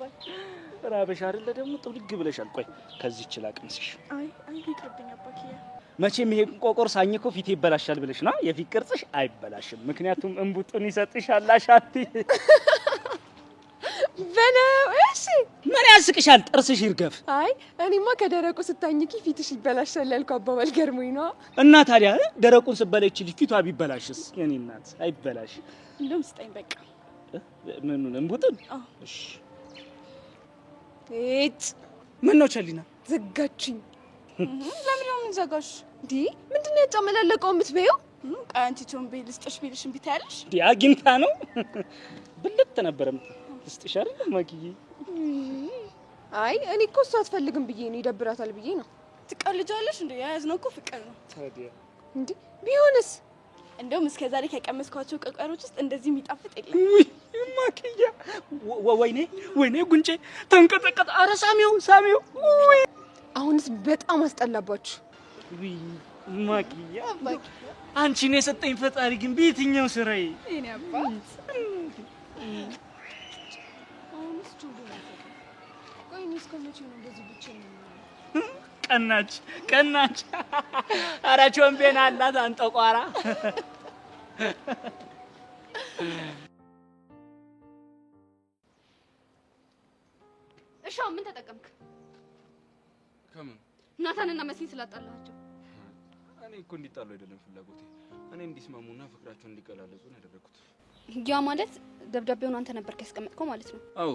ራበሽ አይደለ ደግሞ ጥብልግ ብለሻል። ቆይ ከዚህ ይችላል ቅምስሽ። አይ ይቅርብኝ አባኪያ። መቼም ይሄ ቆቆር ሳኝኮ ፊቴ ይበላሻል ብለሽ ነው። የፊት ቅርጽሽ አይበላሽም፣ ምክንያቱም እንቡጡን ይሰጥሻል አሻቲ በለው። እሺ ምን ያስቅሻል? ጥርስሽ ይርገፍ። አይ እኔማ ከደረቁ ስታኝኪ ፊትሽ ይበላሻል ያልኩ አባባል ገርሞኝ ነው። እና ታዲያ ደረቁን ስበለች ልጅ ፊቷ ቢበላሽስ? የኔ እናት አይበላሽ። እንደውም ስጠኝ በቃ። ምኑን? እንቡጡን? እሺ እጭ ምን ነው ቸሊና ዘጋችኝ። ለምን ነው ዘጋሽ? ዲ ምንድነው ያጫመላለቀው የምትበይው? አንቺ ቾምቤ ልስጥሽ ቢልሽ እምቢ ትያለሽ? ዲ አግኝታ ነው ብልጥ ነበረም ልስጥሽ አይደል ማኪዬ? አይ እኔ እኮ እሷ አትፈልግም ብዬ ነው ይደብራታል ብዬ ነው። ትቀልጃለሽ እንዴ? ያያዝነው እኮ ፍቅር ነው። ታዲያ እንዴ ቢሆንስ? እንደውም እስከዛሬ ከቀመስኳቸው ቀቀሮች ውስጥ እንደዚህ የሚጣፍጥ የለም። ውይ ማኪያ ወይኔ ወይኔ ጉንጬ ተንቀጠቀጠ። ኧረ ሳሚው ሳሚው። ውይ አሁንስ በጣም አስጠላባችሁ። ውይ ማኪያ አንቺን የሰጠኝ ፈጣሪ ግን በየትኛው ስራዬ? እኔ አባት ቀናች ቀናች። ኧረ ቾምቤን አላት አንጠቋራ። እሺ ምን ተጠቀምክ? ከምን? ናታንና መሲን ስላጣላቸው። እኔ እኮ እንዲጣሉ አይደለም ፍላጎቴ፣ እኔ እንዲስማሙና ፍቅራቸውን እንዲቀላለጹ ነው ያደረኩት። ያ ማለት ደብዳቤውን አንተ ነበርክ ያስቀመጥከው ማለት ነው? አዎ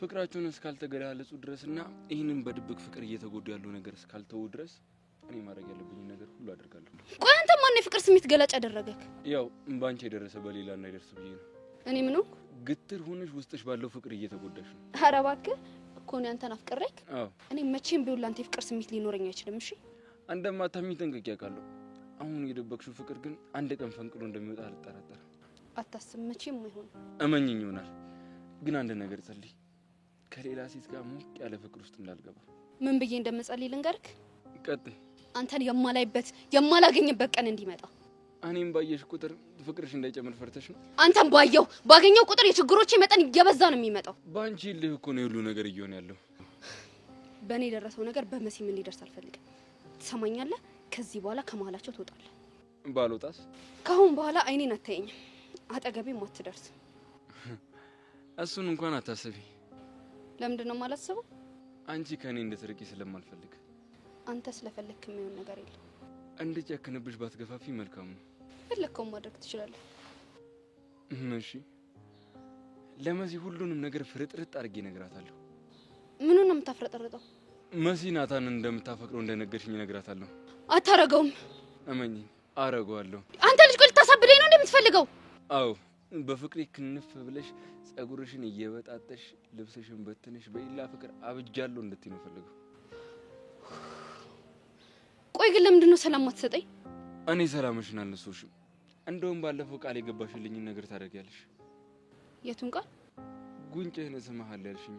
ፍቅራቸውን እስካልተገላለጹ ድረስና ይህንን በድብቅ ፍቅር እየተጎዱ ያለው ነገር እስካልተው ድረስ እኔ ማድረግ ያለብኝ ነገር ሁሉ አደርጋለሁ። ቆይ አንተ ማን የፍቅር ስሜት ገላጭ ያደረገክ? ያው ባንቺ የደረሰ በሌላ እንዳይደርስ ብዬ ነው። እኔ ምን ሆንኩ? ግትር ሆነሽ ውስጥሽ ባለው ፍቅር እየተጎዳሽ ነው። ኧረ እባክህ እኮ ነው አንተን አፍቅሬክ። አዎ እኔ መቼም ቢሆን ላንተ የፍቅር ስሜት ሊኖረኝ አይችልም። እሺ እንደማታምኚ ጠንቅቄ አውቃለሁ። አሁን የደበቅሽው ፍቅር ግን አንድ ቀን ፈንቅሎ እንደሚወጣ አልጠራጠርም። አታስብ፣ መቼም አይሆን። እመኝኝ ይሆናል። ግን አንድ ነገር ጸልይ፣ ከሌላ ሴት ጋር ሞቅ ያለ ፍቅር ውስጥ እንዳልገባ። ምን ብዬ እንደምጸልይ ልንገርክ? ቀጥይ። አንተን የማላይበት የማላገኝበት ቀን እንዲመጣ። እኔም ባየሽ ቁጥር ፍቅርሽ እንዳይጨምር ፈርተሽ ነው? አንተም ባገኘው ቁጥር የችግሮቼ መጠን እየበዛ ነው የሚመጣው። ባንቺ ልህ እኮ ነው ሁሉ ነገር እየሆነ ያለው። በእኔ የደረሰው ነገር በመሲም እንዲደርስ አልፈልግም። ትሰማኛለህ? ከዚህ በኋላ ከመሀላቸው ትወጣለህ። ባልወጣስ? ከአሁን በኋላ አይኔን አታየኝም፣ አጠገቤም አትደርስ። እሱን እንኳን አታስቢ። ለምንድን ነው የማላስበው? አንቺ ከኔ እንድትርቂ ስለማልፈልግ። አንተ ስለፈለክ የሚሆን ነገር የለም። እንድጨክንብሽ ባትገፋፊ መልካም ነው። ፈለከውን ማድረግ ትችላለህ። እሺ ለመሲ ሁሉንም ነገር ፍርጥርጥ አድርጌ እነግራታለሁ። ምኑን ነው የምታፍረጠርጠው? መሲ ናታን እንደምታፈቅረው እንደነገርሽኝ እነግራታለሁ። አታረገውም። እመኚኝ፣ አረገዋለሁ። አንተ ልጅ ቆይ ልታሳብደኝ ነው እንደምትፈልገው? አዎ፣ በፍቅሬ ክንፍ ብለሽ ጸጉርሽን እየበጣጠሽ ልብስሽን በትንሽ በሌላ ፍቅር አብጃለሁ እንድትይ ነው ፈልገው። ቆይ ግን ለምንድን ነው ሰላም አትሰጠኝ? እኔ ሰላምሽን አልነሳሁሽም። እንደውም ባለፈው ቃል የገባሽልኝን ነገር ታደርጊያለሽ። የቱን ቃል? ጉንጭህን እስምሃለሁ ያልሽኝ።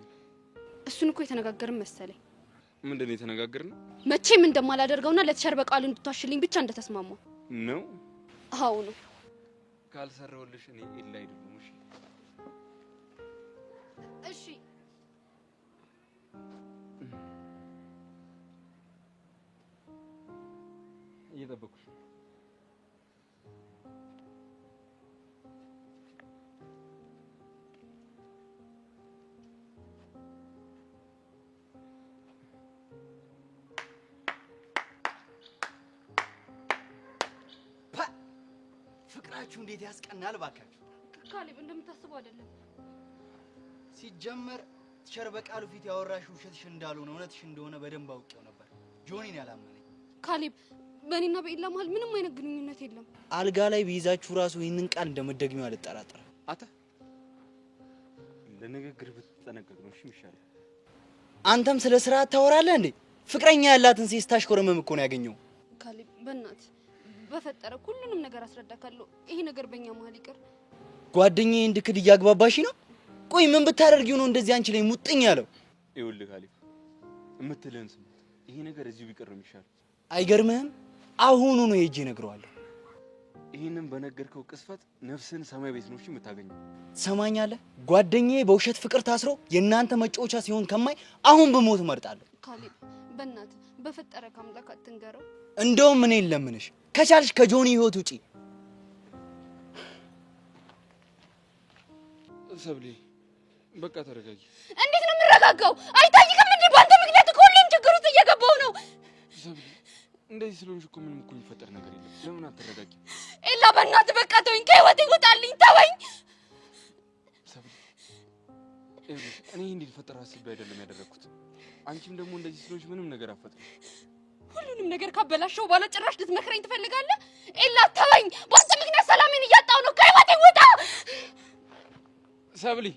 እሱን እኮ የተነጋገርን መሰለኝ። ምንድን ነው የተነጋገርነው? መቼም እንደማላደርገውና ለተሸርበ ቃል እንድታሽልኝ ብቻ እንደተስማማው ነው። አዎ ነው። ካልሰራሁልሽ እኔ ኤላ አይደለም። እሺ እየጠበኩሽ ነው። ፍቅራችሁ እንዴት ያስቀናል ባካችሁ። ካሌብ እንደምታስበው አይደለም። ሲጀመር ሸርበቃሉ ፊት ያወራሽ ውሸትሽ እንዳልሆነ እውነትሽ እንደሆነ በደንብ አውቄው ነበር። ጆኒን ያላመነኝ ካሌብ፣ በእኔና በኢላ መሀል ምንም አይነት ግንኙነት የለም። አልጋ ላይ ቢይዛችሁ ራሱ ይህንን ቃል እንደምትደግሚው አልጠራጠርም። አታ ለንግግር ብትጠነቀቅ ነው እሺ የሚሻለው። አንተም ስለ ስርዓት ታወራለህ እንዴ? ፍቅረኛ ያላትን ሴት ታሽኮረመም እኮ ነው ያገኘው። ካሌብ በእናትህ በፈጠረ ሁሉንም ነገር አስረዳካለሁ። ይሄ ነገር በእኛ መሀል ይቅር። ጓደኛዬ እንድክድ እያግባባሽ ነው። ቆይ ምን ብታደርጊው ነው እንደዚህ አንቺ ላይ ሙጥኝ ያለው? ይኸውልህ ካሌብ፣ የምትልህን ስማ። ይሄ ነገር እዚሁ ቢቀር ነው የሚሻለው። አይገርምህም? አሁኑ ነው ሄጄ እነግረዋለሁ። ይሄንን በነገርከው ቅስፈት ነፍስን ሰማይ ቤት ነው እሺ የምታገኘው። ትሰማኛለህ? ጓደኛዬ በውሸት ፍቅር ታስሮ የእናንተ መጫወቻ ሲሆን ከማይ አሁን በሞት እመርጣለሁ። ካሌብ በእናትህ በፈጠረ ካምላክ አትንገረው። እንደውም እኔ ለምንሽ ከቻልሽ ከጆኒ ህይወት ውጪ። ሰብሌ በቃ ተረጋጊ። እንዴት ነው የምረጋጋው? አይታይክም እንዴ? በአንተ ምክንያት እኮ ሁሌም ችግር ውስጥ እየገባሁ ነው። ሰብሌ እንደዚህ ስለሆንሽ እኮ ምንም እኮ የሚፈጠር ነገር የለም። ለምን አትረጋጊ? ኤላ በእናትህ በቃ ተወኝ፣ ከህይወቴ ውጣልኝ፣ ተወኝ። ሰብሌ ይኸውልሽ፣ እኔ እንዲህ ሊፈጠር አስቤ አይደለም ያደረኩት። አንቺም ደግሞ እንደዚህ ስለሆንሽ ምንም ነገር አትፈጥሪ። ሁሉንም ነገር ካበላሸው በኋላ ጭራሽ ልትመክረኝ ትፈልጋለህ? ኤላ ተወኝ፣ በአንተ ምክንያት ሰላሜን እያጣሁ ነው። ከህይወቴ ውጣ ሰብሊ።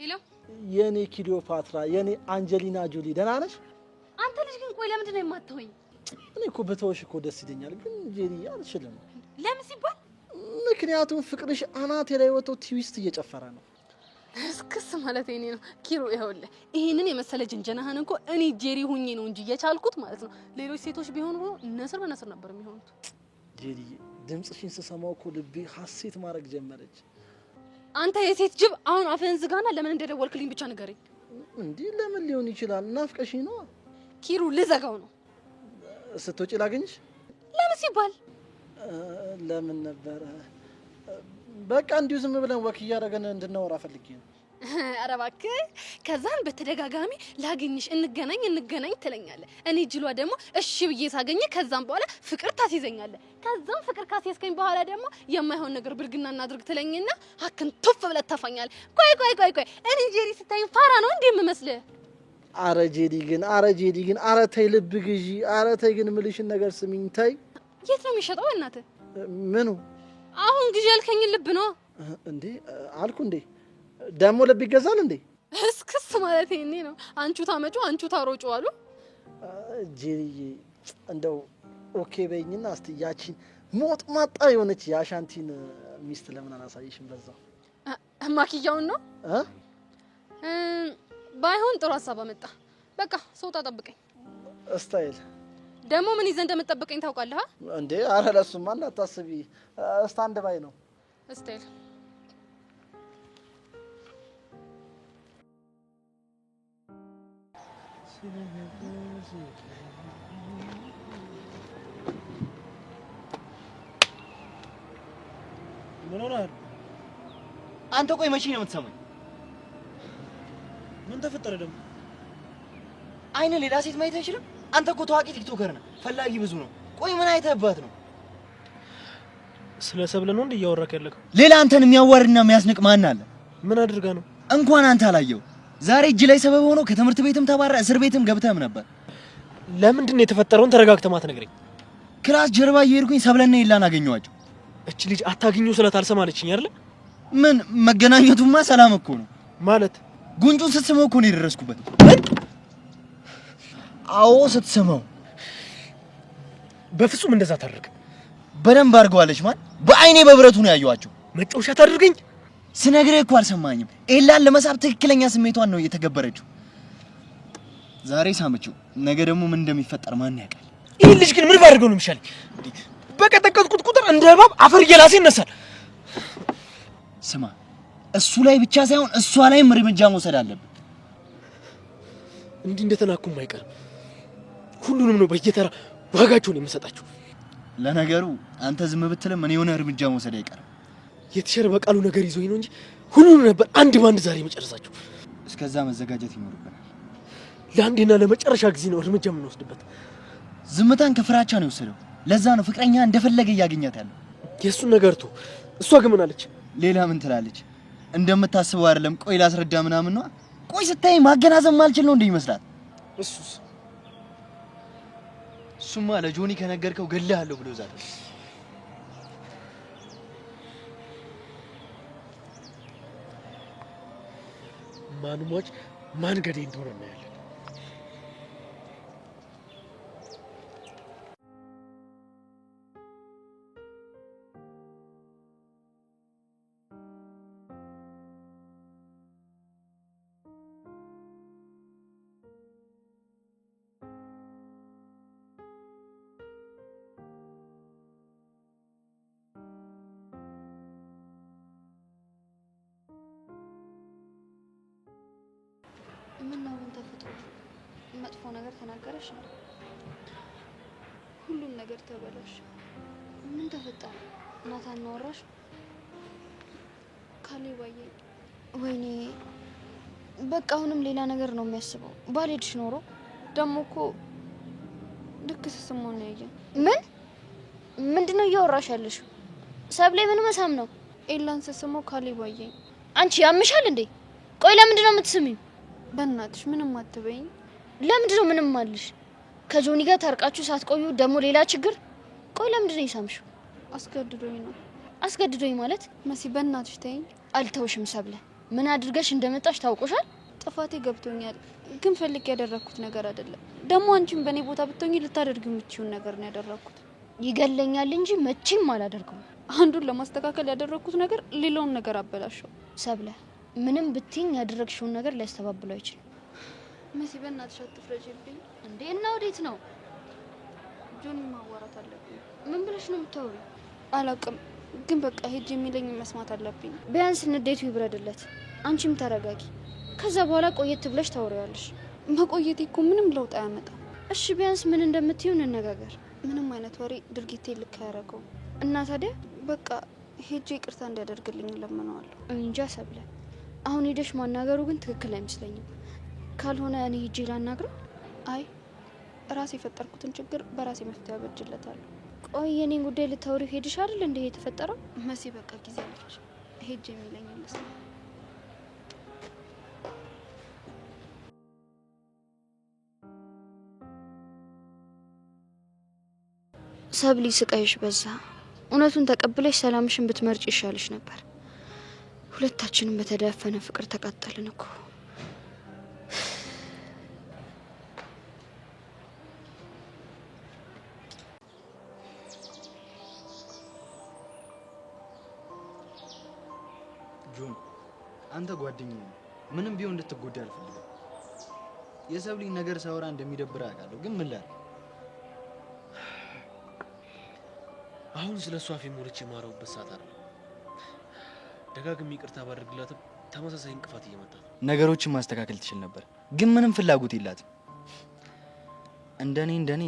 ሄሎ፣ የኔ ክሊዮፓትራ፣ የኔ አንጀሊና ጆሊ ደህና ነሽ? አንተ ልጅ ግን ቆይ ለምንድን ነው የማትተወኝ? እኔ እኮ በተወሽ እኮ ደስ ይለኛል፣ ግን ጄሪ አልችልም። ለምን ሲባል? ምክንያቱም ፍቅርሽ አናቴ ላይ ወጥቶ ትዊስት እየጨፈረ ነው። እስክስ ማለት እኔ ነው ኪሮ። ይኸውልህ ይሄንን የመሰለ ጅንጀናህን እኮ እኔ ጄሪ ሁኜ ነው እንጂ የቻልኩት ማለት ነው። ሌሎች ሴቶች ቢሆኑ ነስር በነስር ነበር የሚሆኑት። ጄሪ፣ ድምጽሽን ስሰማው እኮ ልቤ ሀሴት ማድረግ ጀመረች። አንተ የሴት ጅብ፣ አሁን አፍህን ዝጋና ለምን እንደደወልክልኝ ብቻ ንገረኝ። እንዲህ ለምን ሊሆን ይችላል? ናፍቀሽኝ ነው። ኪሩ፣ ልዘጋው ነው። ስትወጪ ላገኝሽ? ለምን ሲባል? ለምን ነበረ? በቃ እንዲሁ ዝም ብለን ወክ እያደረገን እንድናወራ ፈልጌ ነው። ኧረ እባክህ። ከዛን በተደጋጋሚ ላገኝሽ፣ እንገናኝ ትለኛለህ። እኔ ጅሏ ደግሞ እሺ ብዬ ሳገኘ ከዛም በኋላ ፍቅር ታስይዘኛለህ። ከዛም ፍቅር ካስያዝከኝ በኋላ ደግሞ የማይሆን ነገር ብልግና እናድርግ ትለኝና ሀክን ቱፍ ብለህ ተፋኛለህ። ቆይ እኔ ጄሪ ስታይ ፋራ ነው እንዴ የምመስልህ? አረ ጄዲ ግን አረ ተይ ልብ ግዢ። አረ ተይ ግን ምልሽን ነገር ስሚኝ ተይ። የት ነው የሚሸጠው እናትህ? ምኑ? አሁን ግዢ ያልከኝ ልብ ነው እንዴ? አልኩ እንዴ? ደግሞ ልብ ይገዛል እንዴ? እስክስ ማለት ይሄኔ ነው። አንቹ ታመጩ አንቹ ታሮጩ አሉ። ጄሪዬ እንደው ኦኬ በይኝና እስቲ ያቺን ሞጥ ማጣ የሆነች የአሻንቲን ሚስት ለምን አላሳይሽም? በዛው ማኪያውን ነው ባይሆን ጥሩ ሀሳብ አመጣ። በቃ ሰውጣ ጠብቀኝ። ስታይል ደግሞ ምን ይዘህ እንደምትጠብቀኝ ታውቃለህ እንዴ? አረ ለሱማ እንዳታስቢ፣ ስታንድ ባይ ነው ስታይል። ምን ሆነሃል? አንተ ቆይ መቼ ነው የምትሰማኝ? ምን ተፈጠረ ደግሞ? አይነ ሌላ ሴት ማየት አይችልም? አንተ እኮ ታዋቂ ቲክቶከር ነህ፣ ፈላጊ ብዙ ነው። ቆይ ምን አይተህባት ነው? ስለ ሰብለ ነው እንዴ እያወራክ ያለከው? ሌላ አንተን የሚያዋርድና የሚያስንቅ ማን አለ? ምን አድርጋ ነው? እንኳን አንተ አላየው ዛሬ እጅ ላይ ሰበብ ሆኖ ከትምህርት ቤትም ተባረረ፣ እስር ቤትም ገብተህም ነበር። ለምንድን ነው የተፈጠረውን ተረጋግተህ ማትነግረኝ? ክላስ ጀርባ እየሄድኩኝ ሰብለና ይላን አገኘኋቸው። እቺ ልጅ አታግኙ ስላት አልሰማለችኝ አይደል? ምን መገናኘቱማ ሰላም እኮ ነው ማለት። ጉንጩን ስትስመው እኮ ነው የደረስኩበት። አዎ ስትስመው። በፍጹም እንደዛ ታደርግ። በደንብ አድርገዋለች። ማን በአይኔ በብረቱ ነው ያየኋቸው። መጫወቻ ታድርገኝ ስነግርህ እኮ አልሰማኝም። ኤላን ለመሳብ ትክክለኛ ስሜቷን ነው እየተገበረችው። ዛሬ ሳመችው፣ ነገ ደግሞ ምን እንደሚፈጠር ማን ያውቃል? ይህ ልጅ ግን ምን ባደርገው ነው የሚሻለኝ? በቀጠቀጥኩት ቁጥር እንደ እባብ አፈር እየላሴ ይነሳል። ስማ፣ እሱ ላይ ብቻ ሳይሆን እሷ ላይም እርምጃ መውሰድ አለብን። እንዲህ እንደተናኩም አይቀርም። ሁሉንም ነው በየተራ ዋጋቸውን የምሰጣቸው። ለነገሩ አንተ ዝም ብትልም እኔ የሆነ እርምጃ መውሰድ አይቀርም። የተሸረ በቃሉ ነገር ይዞኝ ነው እንጂ ሁሉንም ነበር አንድ ባንድ ዛሬ መጨረሳቸው። እስከዛ መዘጋጀት ይኖርብናል። ለአንዴና ለመጨረሻ ጊዜ ነው እርምጃ የምንወስድበት። ዝምታን ከፍራቻ ነው የወሰደው። ለዛ ነው ፍቅረኛ እንደፈለገ እያገኛት ያለው። የእሱን ነገር ቶ እሷ ግን ምን አለች? ሌላ ምን ትላለች? እንደምታስበው አይደለም። ቆይ ላስረዳ ምናምን ነው። ቆይ ስታይ ማገናዘብ ማልችል ነው እንደ ይመስላል። እሱማ ለጆኒ ከነገርከው ገለሃለሁ ብሎ ዛሬ ማን ሟች ማን ገዴ እንደሆነ እናያለን። ምን ነው ምን ተፈጥሮ? መጥፎ ነገር ተናገረሽ ነው? ሁሉም ነገር ተበላሽ። ምን ተፈጠረ? ናታን አወራሽ? ካሌባዬ ወይኔ በቃ አሁንም ሌላ ነገር ነው የሚያስበው። ባልሄድሽ ኖሮ ደግሞ እኮ ልክ ስስሞን ነው ያየን። ምንድነው እያወራሽ ያለሽው? ሰብሌ ምን መሳም ነው? ኤላን ስስሞ ካሌባዬ አንቺ ያምሻል እንዴ? ቆይ ለምንድን ነው የምትስሚው? በእናትሽ ምንም አትበይኝ። ለምንድን ነው ምንም አልሽ? ከጆኒ ጋር ታርቃችሁ ሳትቆዩ ደግሞ ሌላ ችግር። ቆይ ለምንድን ነው የሳምሽው? አስገድዶኝ ነው። አስገድዶኝ ማለት? መሲ በእናትሽ ተይኝ። አልተውሽም ሰብለ። ምን አድርገሽ እንደመጣሽ ታውቆሻል? ጥፋቴ ገብቶኛል፣ ግን ፈልጌ ያደረኩት ነገር አይደለም። ደግሞ አንቺም በእኔ ቦታ ብትሆኚ ልታደርጊ የምትችይውን ነገር ነው ያደረኩት። ይገለኛል እንጂ መቼም አላደርገውም። አንዱን ለማስተካከል ያደረኩት ነገር ሌላውን ነገር አበላሸው። ሰብለ ምንም ብትይኝ ያደረግሽውን ነገር ሊያስተባብለው አይችልም። መሲ በእናትሽ አትፍረጂብኝ እንዴ! እና ወዴት ነው? ጆኒ ማዋራት አለብኝ። ምን ብለሽ ነው የምታወሪው? አላውቅም፣ ግን በቃ ሄጅ የሚለኝ መስማት አለብኝ። ቢያንስ ንዴቱ ይብረድለት። አንቺም ተረጋጊ። ከዛ በኋላ ቆየት ብለሽ ታወሪያለሽ። መቆየቴ እኮ ምንም ለውጥ አያመጣም። እሺ ቢያንስ ምን እንደምትይው እንነጋገር። ምንም አይነት ወሬ ድርጊቴ ልክ አያደርገውም። እና ታዲያ በቃ ሄጄ ይቅርታ እንዲያደርግልኝ ለምነዋለሁ። እንጃ ሰብለ፣ አሁን ሄደሽ ማናገሩ ግን ትክክል አይመስለኝም። ካልሆነ እኔ ሄጄ ላናግረው። አይ ራሴ የፈጠርኩትን ችግር በራሴ መፍትሄ አበጅለታለሁ። ቆይ የኔን ጉዳይ ልታወሪ ሄድሽ አይደል እንዴ የተፈጠረው? መሲ በቃ ጊዜ አለች። ሄጄ የሚለኝ ይመስላል። ሰብሊ ስቃይሽ በዛ። እውነቱን ተቀብለሽ ሰላምሽን ብትመርጭ ይሻልሽ ነበር። ሁለታችንም በተዳፈነ ፍቅር ተቃጠልን እኮ። ጆን፣ አንተ ጓደኛዬ ነህ። ምንም ቢሆን እንድትጎዳ አልፈልግም። የሰብሊ ነገር ሳወራ እንደሚደብር አውቃለሁ፣ ግን ምን ላድርግ? አሁን ስለ እሷ አፌ ሞልቼ የማወራበት ሰዓት አይደለም። ደጋግሜ ይቅርታ ባደርግላትም ተመሳሳይ እንቅፋት እየመጣ ነው። ነገሮችን ማስተካከል ትችል ነበር፣ ግን ምንም ፍላጎት የላትም። እንደኔ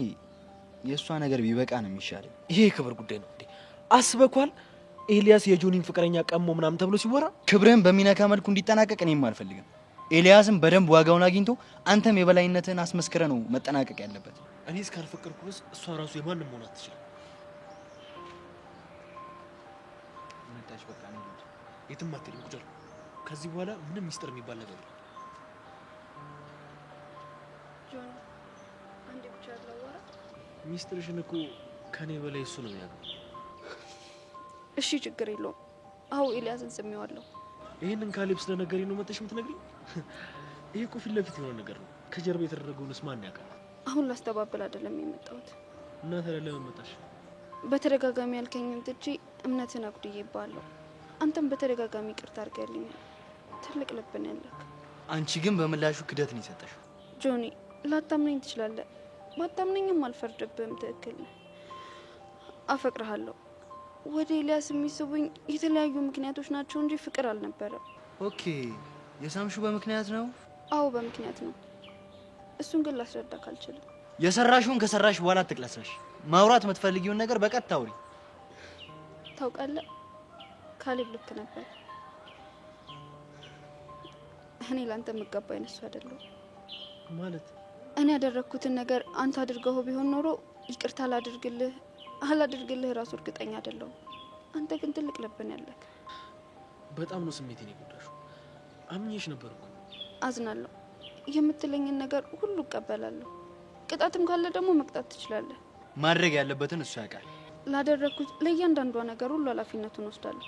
የእሷ ነገር ቢበቃ ነው የሚሻለው። ይሄ የክብር ጉዳይ ነው እንዴ? አስበኳል ኤልያስ የጆኒን ፍቅረኛ ቀሞ ምናምን ተብሎ ሲወራ ክብርህን በሚነካ መልኩ እንዲጠናቀቅ እኔም አልፈልግም። ኤልያስም በደንብ ዋጋውን አግኝቶ አንተም የበላይነትህን አስመስክረ ነው መጠናቀቅ ያለበት። እኔ እስካልፈቀድኩ ድረስ እሷ ራሱ የማንም መሆን አትችልም። መጣች በቃ ነው እንጂ የትም አትሄድም ቁጭል። ከዚህ በኋላ ምንም ሚስጥር የሚባል ነገር የለም። ጆን አንዴ ብቻ ላወራ። ሚስጥርሽን እኮ ከኔ በላይ እሱ ነው የሚያውቀው። እሺ ችግር የለውም። አዎ ኤልያስን ስሜዋለሁ። ይሄንን ካሌብ ስለነገረኝ ነው መጥተሽ የምትነግሪኝ? ይሄ እኮ ፊት ለፊት የሆነ ነገር ነው። ከጀርባ የተደረገውንስ ማን ያውቃል? አሁን ላስተባብል አይደለም የመጣሁት። እና ታዲያ ለምን መጣሽ? በተደጋጋሚ ያልከኝን ትቼ እምነትን አጉድዬብሃለሁ። አንተም በተደጋጋሚ ይቅርታ አድርገልኛል። ትልቅ ልብ ነው ያለህ። አንቺ ግን በምላሹ ክደትን የሰጠሽው። ጆኒ ላታምነኝ ትችላለህ፣ ባታምነኝም አልፈርድብህም። ትክክል ነህ። አፈቅርሃለሁ። ወደ ኤልያስ የሚስቡኝ የተለያዩ ምክንያቶች ናቸው እንጂ ፍቅር አልነበረም። ኦኬ፣ የሳምሹ በምክንያት ነው? አዎ በምክንያት ነው። እሱን ግን ላስረዳክ አልችልም። የሰራሽውን ከሰራሽ በኋላ አትቅለስለሽ። ማውራት የምትፈልጊውን ነገር በቀጥታ አውሪ። ታውቃለህ ካሌብ ልክ ነበር። እኔ ላንተ የምገባ አይነሱ አይደለሁ ማለት። እኔ ያደረኩትን ነገር አንተ አድርገው ቢሆን ኖሮ ይቅርታ አላድርግልህ ራሱ እርግጠኛ አይደለሁ። አንተ ግን ትልቅ ልብ ነው ያለህ። በጣም ነው ስሜቴን የጎዳሽው። አምኜሽ ነበር እኮ። አዝናለሁ። የምትለኝን ነገር ሁሉ እቀበላለሁ። ቅጣትም ካለ ደግሞ መቅጣት ትችላለህ። ማድረግ ያለበትን እሱ ያውቃል። ላደረኩት ለእያንዳንዷ ነገር ሁሉ ኃላፊነቱን ወስዳለሁ።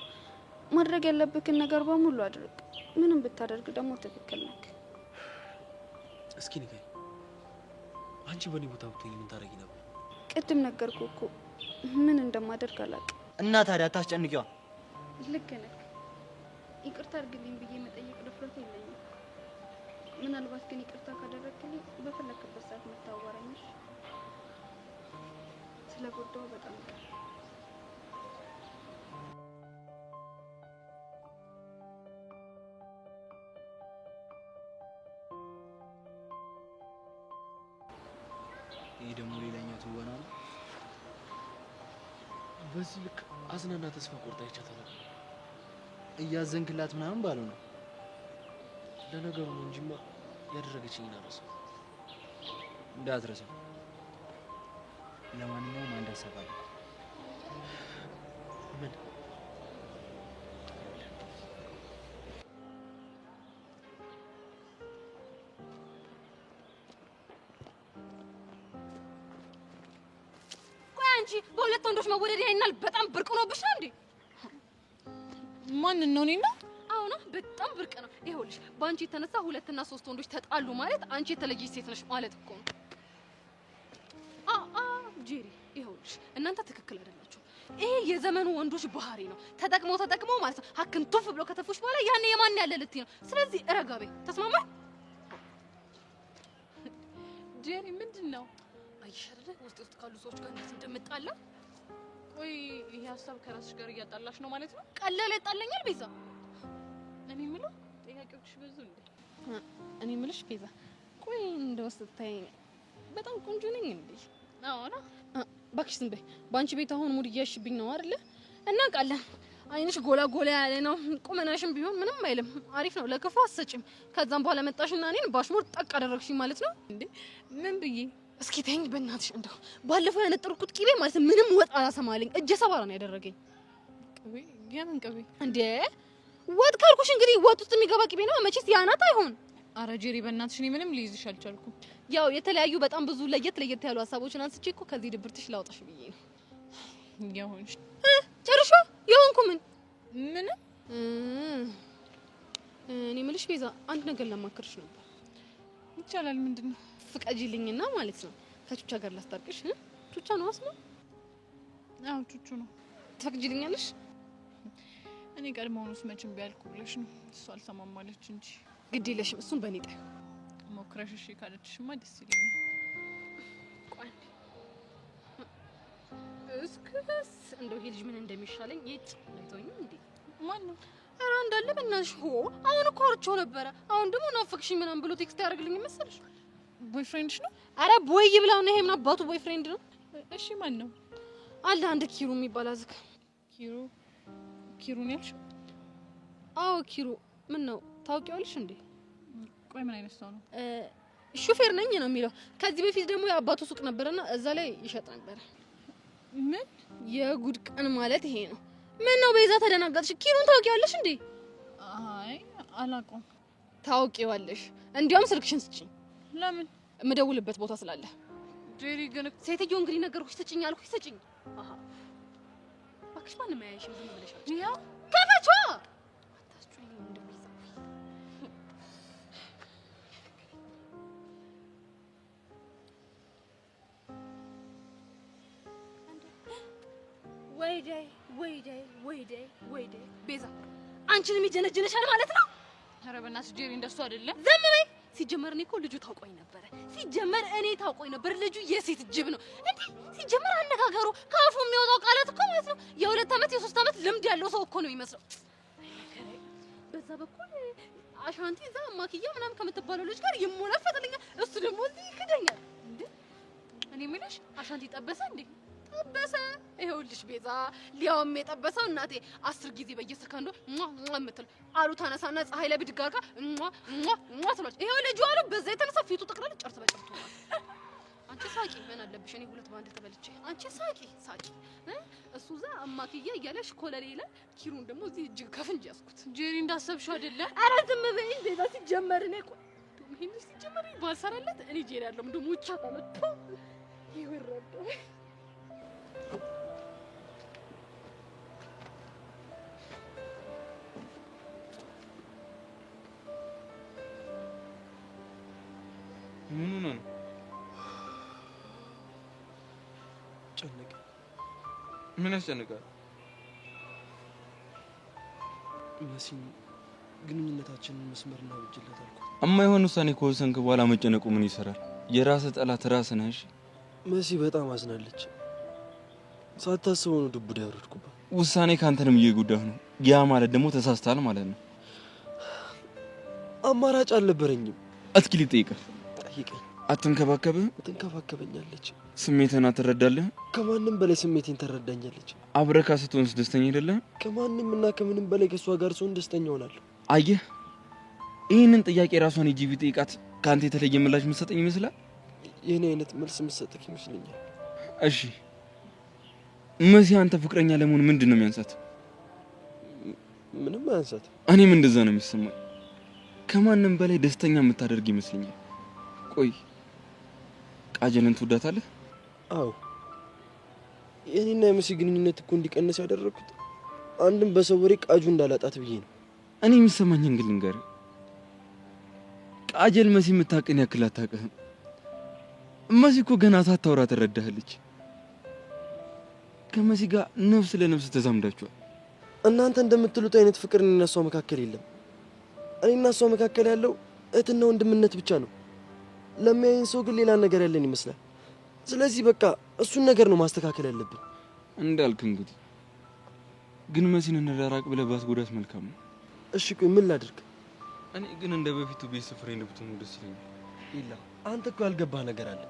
ማድረግ ያለብክን ነገር በሙሉ አድርግ። ምንም ብታደርግ ደግሞ ትክክል ነህ። እስኪ ንገሪኝ፣ አንቺ በእኔ ቦታ ብትሆኚ ምን ታደርጊ ነበር? ቅድም ነገርኩህ እኮ ምን እንደማደርግ አላውቅም። እና ታዲያ አታስጨንቂዋ። ልክ ነህ። ይቅርታ አድርግልኝ ብዬ መጠየቅ ድፍረቱ የለኝም። ምናልባት ግን ይቅርታ ካደረግልኝ በፈለክበት ሰዓት መታወራኝሽ። ስለጎዳው በጣም ይቅር። ይሄ ደግሞ ሌላኛው ትወና ነው። በዚህ ልክ አዝናና ተስፋ ቆርጣ ይቻታል። እያዘንክላት ምናምን ባሉ ነው። ለነገሩ ነው እንጂማ ያደረገችኝን አረሳው። እንዳትረሳው። ለማንኛውም አንድ ሀሳብ አለ። ምን? ቆይ አንቺ በሁለት ወንዶች መወደድ ያይናል በጣም ብርቅ ሆኖብሽ ነው እንዴ? ማንን ነው? እኔና? አሁን በጣም ብርቅ ነው። ይኸውልሽ በአንቺ የተነሳ ሁለትና ሶስት ወንዶች ተጣሉ ማለት አንቺ የተለየች ሴት ነሽ ማለት እኮ ነው። ጄሪ ይኸውልሽ እናንተ ትክክል አይደላችሁ። ይሄ የዘመኑ ወንዶች ባህሪ ነው። ተጠቅመው ማለት ነው ሀክን ቱፍ ብሎ ከተፉሽ በኋላ ያኔ የማን ያለ ልትይ ነው። ስለዚህ እረጋቤ ተስማማ። ጄሪ ምንድን ነው አይሽ አይደለ ውስጥ ካሉ ሰዎች ጋር እንዴት እንደምጣላ። ቆይ ይሄ ሀሳብ ከራስሽ ጋር እያጣላሽ ነው ማለት ነው? ቀለለ ያጣለኛል ቤዛ። እኔ የምለው ጥያቄዎችሽ ብዙ እንዴ? እኔ የምልሽ ቤዛ ቆይ እንደው ስታይ በጣም ቆንጆ ነኝ እንዴ? አዎ ነው። እባክሽ ዝም በይ። በአንቺ ቤት አሁን ሙድ እያሽብኝ ነው አይደለ? እናውቃለን። አይንሽ ጎላ ጎላ ያለ ነው። ቁመናሽም ቢሆን ምንም አይልም። አሪፍ ነው። ለክፉ አሰጭም። ከዛም በኋላ መጣሽና እኔን ባሽሙር ጠቅ አደረግሽኝ ማለት ነው እንዴ? ምን ብዬ? እስኪ ተይኝ በእናትሽ። እንደው ባለፈው ያነጠርኩት ቅቤ ማለት ምንም ወጥ አላሰማለኝ። እጀ ሰባራ ነው ያደረገኝ። ቅቤ? የምን ቅቤ እንዴ? ወጥ ካልኩሽ እንግዲህ ወጥ ውስጥ የሚገባ ቅቤ ነው መቼስ ያናት አይሆን። አረ ጄሪ በእናትሽ እኔ ምንም ልይዝሽ አልቻልኩም። ያው የተለያዩ በጣም ብዙ ለየት ያሉ ሀሳቦችን አንስቼ እኮ ከዚህ ድብርትሽ ላውጣሽ ብዬ ነው። ያሆንሽ ጨርሻ የሆንኩ ምን እኔ የምልሽ ቤዛ አንድ ነገር ለማከርሽ ነበር። ይቻላል? ምንድነው? ፍቀጂልኝና ማለት ነው ከቹቻ ጋር ላስታርቅሽ። ቹቻ ነው አስማ? አዎ ቹቹ ነው። ትፈቅጂልኛለሽ? እኔ ቀድሞውንስ መቼም ቢያልኩ ብለሽ ነው። እሱ አልሰማም ማለች እንጂ ግድ የለሽም። እሱን በእኔ ጣይ ሞክረሽ እሺ ካለችሽማ ደስ ይለኛል። ቆይ እስክስ እንደው ይሄ ልጅ ምን እንደሚሻለኝ ይጭ አይቶኝ እንዴ? ማን ነው? ኧረ እንዳለ በእናትሽ ሆ አሁን እኮ አውርቼው ነበረ። አሁን ደግሞ ናፈቅሽኝ ምናምን ብሎ ቴክስት ያደርግልኝ መሰለሽ? ቦይፍሬንድሽ ነው? አረ ቦይ ይብላው ነው። ይሄ ምን አባቱ ቦይፍሬንድ ነው? እሺ ማን ነው? አለ አንድ ኪሩ የሚባል አዝክ። ኪሩን ያልሽው? አዎ ኪሩ። ምን ነው ታውቂዋለሽ እንዴ? ቆይ ምን አይነት ሰው ነው? ሹፌር ነኝ ነው የሚለው። ከዚህ በፊት ደግሞ የአባቱ ሱቅ ነበርና እዛ ላይ ይሸጥ ነበር። ምን የጉድ ቀን ማለት ይሄ ነው። ምን ነው ቤዛ ተደናገጥሽ? ኪሩን ታውቂዋለሽ እንዴ? አይ አላውቀውም። ታውቂዋለሽ? እንዲያውም ስልክሽን ስጪኝ። ለምን? የምደውልበት ቦታ ስላለ። ጄሪ ግን ሴትዮ እንግዲህ ነገርኩሽ፣ ስጪኝ አልኩሽ፣ ስጪኝ። አሃ እባክሽ ማንም አያይሽም፣ ዝም ብለሽ አውጪ። ያው ከፈቿ አታስጩኝ እንደሚይዘው። ወይዴ ቤዛ አንቺንም ይጀነጅንሻል ማለት ነው። ኧረ በእናትሽ ጄሪ እንደሱ አይደለም። ዝም በይ። ሲጀመር እኔ እኮ ልጁ ታውቆኝ ነበረ። ልጁ የሴት ጅብ ነው እንዴ? ሲጀመር አነጋገሩ ከአፉ የሚወጣው ቃላት እኮ ማለት ነው የ2 ዓመት የ3 ዓመት ልምድ ያለው ሰው እኮ ነው የሚመስለው። በዛ በኩል አሻንቲ እዛ ማኪያ ምናምን ከምትባለው ልጅ ጋር ይሞላፈጥልኛል፣ እሱ ደግሞ እዚህ ይክደኛል። እንዴ እኔ የምልሽ አሻንቲ ጠበሰ እንዴ? ጠበሰ። ይኸውልሽ ቤዛ ሊያውም የጠበሰው እናቴ 10 ጊዜ በየሰከንዱ የምትል አሉ ታነሳና ፀሐይ ላይ ብድግ አድርጋ ትሏል። ይኸው ልጁ አሉ በዛ የተነሳ ፊቱ ጠቅላላ ጨርስ በጨርስ ሆኗል። አንቺ ሳቂ ምን አለብሽ? እኔ 2 ባንድ ተበልቼ አንቺ ሳቂ። እሱ እዛ አማክያ እያለሽ ኮለሌ ይላል፣ ኪሩን ደግሞ እዚህ እጅግ ከፍንጅ ያስኩት። ጄሪ እንዳሰብሽው አይደለ? ኧረ ዝም በይ ቤዛ። ሲጀመር እኔ እኮ ይሄን ሲጀመር ባልሰራለት እኔ ጄሪ ያለው ደግሞ ውቻ ታመጣ ይወረደ ምን ነው? ጨነቀ። ምን ያስጨንቃል? መሲን ግንኙነታችንን መስመርና ብጅለት አልኩ። የማይሆን ውሳኔ ከወሰንክ በኋላ መጨነቁ ምን ይሰራል? የራስህ ጠላት ራስህ ነህ። መሲ በጣም አዝናለች። ሳታስበው ነው ዱብ እዳ ያወረድኩባት። ውሳኔ ካንተንም እየጎዳህ ነው። ያ ማለት ደግሞ ተሳስተሃል ማለት ነው። አማራጭ አልነበረኝም። እስኪ ልጠይቅህ። ጠይቀኝ። አትንከባከብህም? ትንከባከበኛለች። ስሜትን አትረዳልህ? ከማንም በላይ ስሜቴን ትረዳኛለች። አብረካ ስትሆንስ ደስተኛ አይደለህ? ከማንም እና ከምንም በላይ ከሷ ጋር ስሆን ደስተኛ ሆናለሁ። አየህ፣ ይህንን ጥያቄ ራሷን ጂቢ ጠይቃት ካንተ የተለየ ምላሽ የምትሰጠኝ ይመስላል? የኔ አይነት መልስ የምትሰጥክ ይመስለኛል። እሺ መሲ አንተ ፍቅረኛ ለመሆን ምንድን ነው የሚያንሳት? ምንም አያንሳት። እኔም እንደዛ ነው የሚሰማኝ። ከማንም በላይ ደስተኛ የምታደርግ ይመስለኛል። ቆይ ቃጀልን ትወዳታለህ? አዎ። የኔና የመሲ ግንኙነት እኮ እንዲቀንስ ያደረኩት አንድም በሰው ወሬ ቃጁ እንዳላጣት ብዬ ነው። እኔ የሚሰማኝን ግን ልንገርህ። ቃጀል መሲ የምታውቅን ያክል አታውቅህም። መሲ እኮ ገና ሳታወራ ትረዳሃለች። ከመሲ ጋር ነፍስ ለነፍስ ተዛምዳችኋል። እናንተ እንደምትሉት አይነት ፍቅር እኔና እሷ መካከል የለም። እኔና እሷ መካከል ያለው እህትና ወንድምነት ብቻ ነው። ለሚያየን ሰው ግን ሌላ ነገር ያለን ይመስላል። ስለዚህ በቃ እሱን ነገር ነው ማስተካከል ያለብን። እንዳልክ እንግዲህ ግን መሲን እንደራራቅ ብለህ ባትጎዳት መልካም ነው። እሺ ቆይ ምን ላድርግ? እኔ ግን እንደ በፊቱ ቤስት ፍሬንድ ብትሆኑ ደስ ይለኛል። ኢላ አንተ እኮ ያልገባህ ነገር አለ።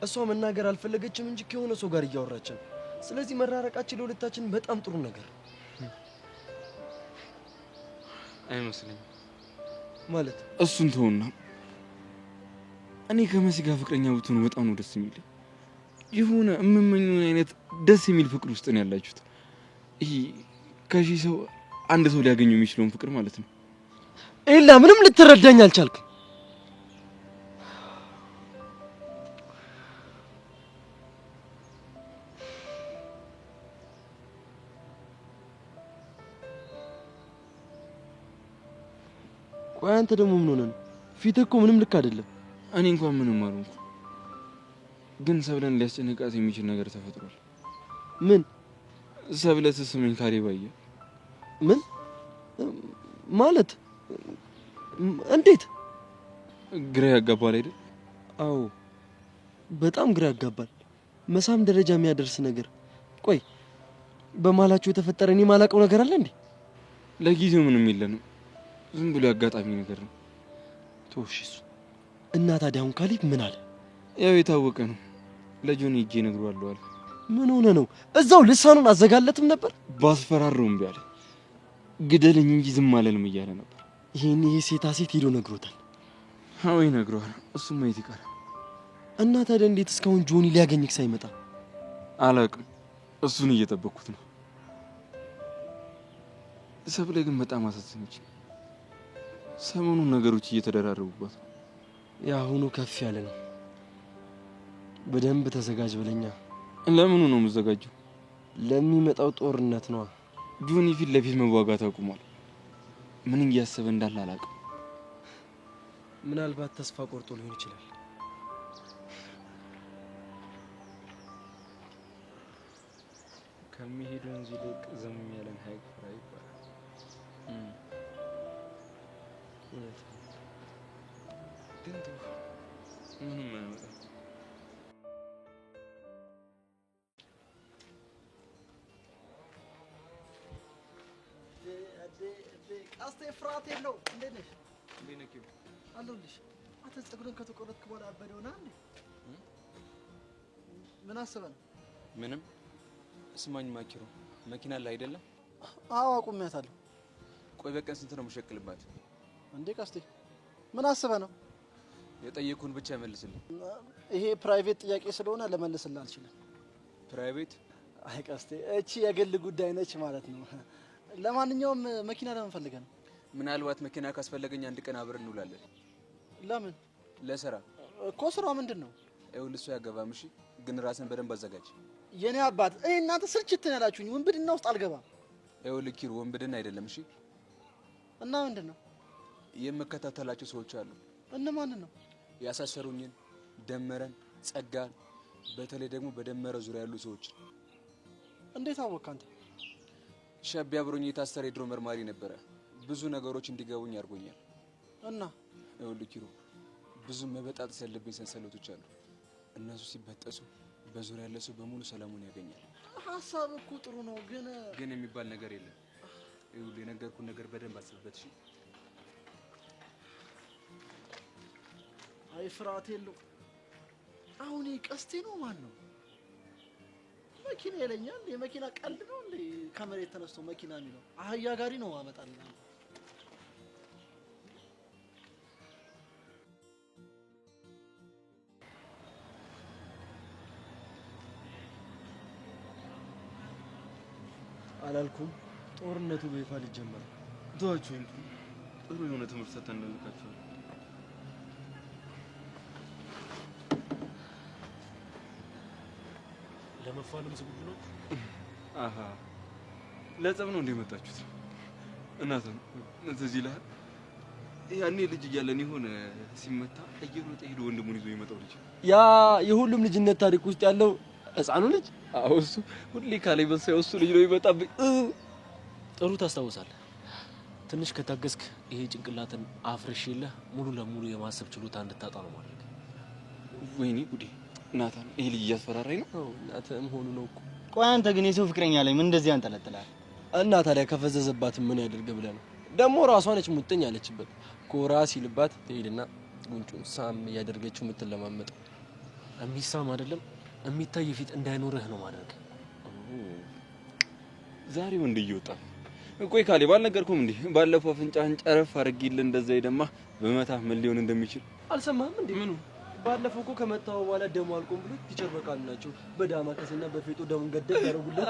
እሷ መናገር አልፈለገችም እንጂ ከሆነ ሰው ጋር እያወራች ነው። ስለዚህ መራራቃችን ለሁለታችን በጣም ጥሩ ነገር አይመስለኝም። ማለት እሱን ተውና እኔ ከመሲ ጋር ፍቅረኛ ብትሆኑ በጣም ነው ደስ የሚል። የሆነ የምመኘው አይነት ደስ የሚል ፍቅር ውስጥ ነው ያላችሁት። ይሄ ከሺህ ሰው አንድ ሰው ሊያገኘው የሚችለውን ፍቅር ማለት ነው። ኢላ ምንም ልትረዳኝ አልቻልክም። ቆይ አንተ ደግሞ ምን ሆነህ ነው? ፊትህ እኮ ምንም ልክ አይደለም። እኔ እንኳን ምንም አልሆንኩ፣ ግን ሰብለን ሊያስጨንቃት የሚችል ነገር ተፈጥሯል። ምን? ሰብለ ስስመኝ ካሌባየ። ምን ማለት? እንዴት? ግራ ያጋባል አይደል? አዎ በጣም ግራ ያጋባል። መሳም ደረጃ የሚያደርስ ነገር። ቆይ በማላችሁ የተፈጠረ እኔ ማላውቀው ነገር አለ እንዴ? ለጊዜው ምንም የለንም። ዝም ብሎ ያጋጣሚ ነገር ነው። ተውሽ። እና ታዲያ አሁን ካሌብ ምን አለ? ያው የታወቀ ነው። ለጆኒ እጄ ነግሯለሁ አለ። ምን ሆነ ነው? እዛው ልሳኑን አዘጋለትም ነበር። ባስፈራረው እምቢ አለ። ግደልኝ እንጂ ዝም አለንም እያለ ነበር። ይሄን ይሄ ሴታ ሴት ሄዶ ነግሮታል። አዎ ይነግረዋል። እሱም ማየት ይቀራል። እና ታዲያ እንዴት እስካሁን ጆኒ ሊያገኝክ ሳይመጣ? አላውቅም። እሱን እየጠበቅኩት ነው። ሰብለ ግን በጣም አሳዘነች። ሰሞኑን ነገሮች እየተደራረቡባት ነው። የአሁኑ ከፍ ያለ ነው። በደንብ ተዘጋጅ በለኛ። ለምኑ ነው የምዘጋጀው? ለሚመጣው ጦርነት ነዋ። ጆኒ ፊት ለፊት መዋጋት አቁሟል። ምን እያሰበ እንዳለ አላውቅም። ምናልባት ተስፋ ቆርጦ ሊሆን ይችላል። ከሚሄዱ ወንዝ ይልቅ ዝም ያለን ሐይቅ ፍራ ይባላል። ግን ምንም አያመጣም። ቀስቴ ፍርሃት የለው። እንዴት ነሽ? እንዴት ነህ? አለሁልሽ። አንተ ፀጉርን ከተቆረጥክ በኋላ አበደ ሆና እንዴ? ምን አስበህ ነው? ምንም። ስማኝ ማኪሮ፣ መኪና ላይ አይደለም? አዎ አቁሜያታለሁ። ቆይ በቀን ስንት ነው የምሸክልባት? እንዴ ቀስቴ ምን አስበህ ነው? የጠየኩህን ብቻ መልስልኝ። ይሄ ፕራይቬት ጥያቄ ስለሆነ ለመልስልህ አልችልም። ፕራይቬት? አይ ቀስቴ፣ እቺ የግል ጉዳይ ነች ማለት ነው። ለማንኛውም መኪና ለምን ፈልገህ ነው? ምናልባት መኪና ካስፈለገኝ አንድ ቀን አብረን እንውላለን። ለምን? ለስራ እኮ። ስራ ምንድን ነው? ይኸውልህ እሱ ያገባም። እሺ፣ ግን ራስን በደንብ አዘጋጅ። የኔ አባት፣ እኔ እናንተ ስልችት ነው ያላችሁኝ። ወንብድና ውስጥ አልገባም። ይኸውልህ ኪሩ፣ ወንብድና አይደለም። እሺ። እና ምንድን ነው? የምከታተላቸው ሰዎች አሉ። እነማንን ነው? ያሳሰሩኝን፣ ደመረን፣ ጸጋን፣ በተለይ ደግሞ በደመረ ዙሪያ ያሉ ሰዎች። እንዴት አወቅህ አንተ? ሸቢ አብሮኝ የታሰረ የድሮ መርማሪ ነበረ። ብዙ ነገሮች እንዲገቡኝ አድርጎኛል። እና ይኸውልህ ኪሩ፣ ብዙ መበጣጠስ ያለብኝ ሰንሰለቶች አሉ። እነሱ ሲበጠሱ በዙሪያ ያለ ሰው በሙሉ ሰላሙን ያገኛል። ሀሳብ እኮ ጥሩ ነው፣ ግን የሚባል ነገር የለም። ይኸውልህ የነገርኩህን ነገር በደንብ አስብበት። እሺ። አይ ፍርሃት የለው። አሁን ቀስቴ ነው ማን ነው? መኪና ይለኛል። የመኪና ቀልድ ነው እንዴ? ከመሬት ተነስቶ መኪና የሚለው አህያ ጋሪ ነው አመጣልኝ። አላልኩም? ጦርነቱ በይፋ ሊጀመር። ተዋቸው እንጂ ጥሩ የሆነ ትምህርት ሰጥተን እንደልካቸው። ለመፋለም ዝግጁ ነው? አሃ ለጸብ ነው እንደመጣችሁት? እናንተ እዚህ ላይ ያኔ ልጅ እያለን የሆነ ሲመታ እየሮጠ ሄዶ ወንድሙን ይዞ የመጣው ልጅ ያ የሁሉም ልጅነት ታሪክ ውስጥ ያለው ህፃኑ ልጅ? አዎ እሱ ሁሌ ካለኝ በሳይ እሱ ልጅ ነው ይመጣብኝ። ጥሩ ታስታውሳለህ። ትንሽ ከታገስክ ይሄ ጭንቅላትን አፍርሽልህ ሙሉ ለሙሉ የማሰብ ችሎታ እንድታጣ ነው ማለት። ወይኔ ጉዴ! ናታን ይሄ ልጅ እያስፈራራኝ ነው። አዎ እናትህም ሆኑ ነው እኮ። ቆይ አንተ ግን የሰው ፍቅረኛ ላይ ምን እንደዚህ ያንጠለጥላል? እና ታዲያ ከፈዘዘባት ምን ያደርግ ብለህ ነው? ደግሞ ራሷ ነች ሙጥኝ ያለችበት። ኮራ ሲልባት ትሄድና ጉንጩን ሳም እያደረገችው የምትለማመጠው። የሚሳም አይደለም የሚታይ ፊት እንዳይኖርህ ነው ማድረግ። ዛሬ ወንድ እየወጣ ቆይ ካሌ ባልነገርኩም እንዴ? ባለፈው አፍንጫህን ጨረፍ አድርጊልህ እንደዛ ይደማ በመታ ምን ሊሆን እንደሚችል አልሰማህም እንዴ? ምኑ? ባለፈው እኮ ከመታው በኋላ ደሙ አልቆም ብሎ ቲቸር በቃሉ ናቸው በዳማ ከሰና በፌጦ ደሙን ገደብ ያደርጉለት።